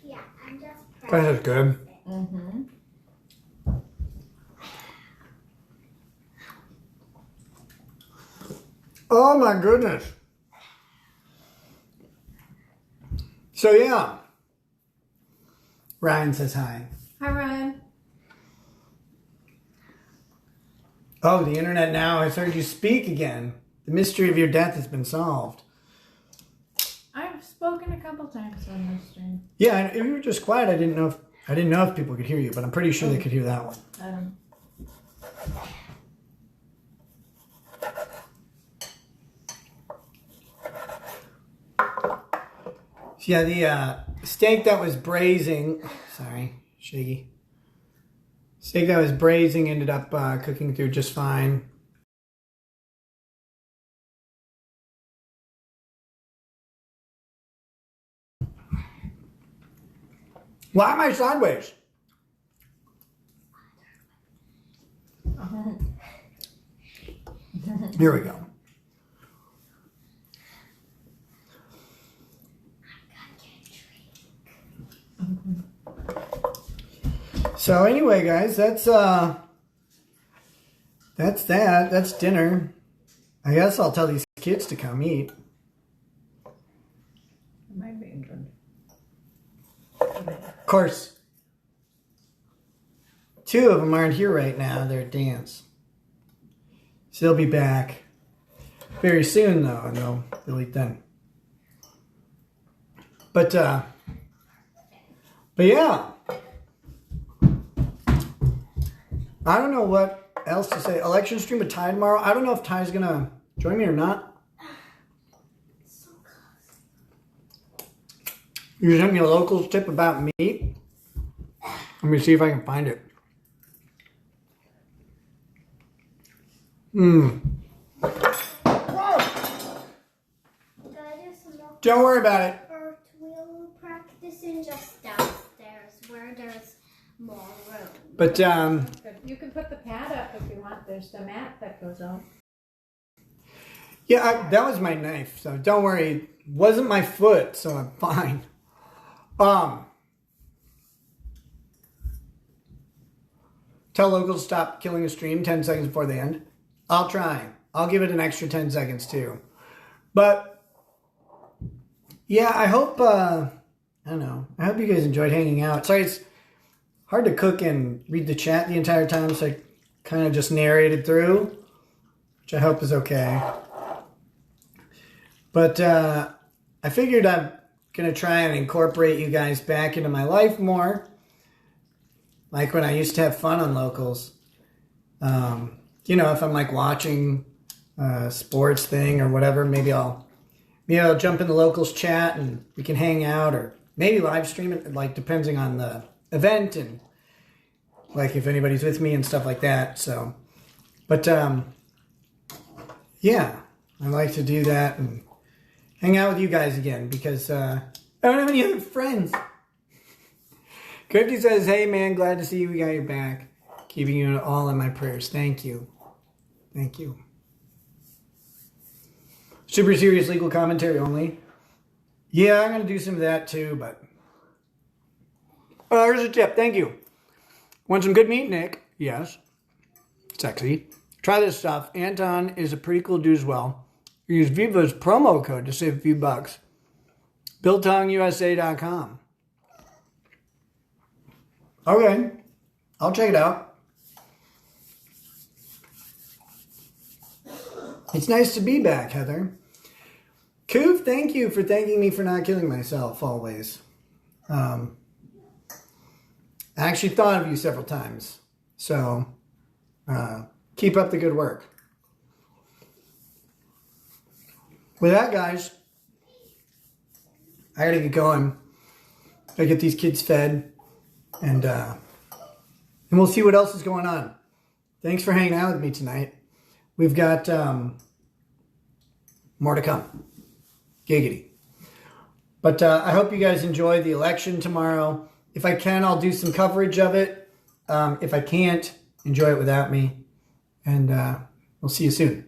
Yeah, I'm just That is good. Mm-hmm. Oh my goodness. So yeah. Ryan says hi. Hi, Ryan. Oh, the internet now has heard you speak again. The mystery of your death has been solved. I've spoken a couple times on this stream. Yeah, if you were just quiet, I didn't know if people could hear you, but I'm pretty sure they could hear that one. Yeah, the steak that was braising, sorry, shaky. Steak that was braising ended up cooking through just fine. Why am I sideways? Here we go. So anyway, guys, that's that. That's dinner. I guess I'll tell these kids to come eat. It might be good. Of course, 2 of them aren't here right now. They're at dance. So they'll be back very soon, though, and they'll eat then. But yeah. I don't know what else to say. Election stream with Ty tomorrow. I don't know if Ty's going to join me or not. You sent me a locals tip about meat. Let me see if I can find it. Don't worry about it. Or we'll practice in just downstairs where there's more room. But Good. You can put the pad up if you want. There's the mat that goes out. yeah, that was my knife. So don't worry. It wasn't my foot, so I'm fine. Tell locals to stop killing the stream 10 seconds before the end. I'll try. I'll give it an extra 10 seconds too. But yeah, I hope I don't know. I hope you guys enjoyed hanging out. Sorry, it's hard to cook and read the chat the entire time, so I kind of just narrated through, which I hope is okay. But I figured I'm going to try and incorporate you guys back into my life more. Like when I used to have fun on locals. You know, if I'm like watching a sports thing or whatever, maybe I'll jump in the locals chat and we can hang out, or maybe live stream it, like depending on the event and like if anybody's with me and stuff like that. So, but yeah, I like to do that and hang out with you guys again because I don't have any other friends. Crafty says, hey man, glad to see you. We got your back. Keeping you all in my prayers. Thank you. Thank you. Super serious legal commentary only. Yeah, I'm going to do some of that too, but... here's a tip. Thank you. Want some good meat, Nick? Yes. Sexy. Try this stuff. Anton is a pretty cool dude as well. Use Viva's promo code to save a few bucks. BiltongUSA.com. Okay. I'll check it out. It's nice to be back, Heather. Coof, thank you for thanking me for not killing myself always. I actually thought of you several times. So, keep up the good work. With that, guys, I gotta get going. Gotta get these kids fed. And we'll see what else is going on. Thanks for hanging out with me tonight. We've got more to come. Giggity. But I hope you guys enjoy the election tomorrow. If I can, I'll do some coverage of it. If I can't, enjoy it without me. And we'll see you soon.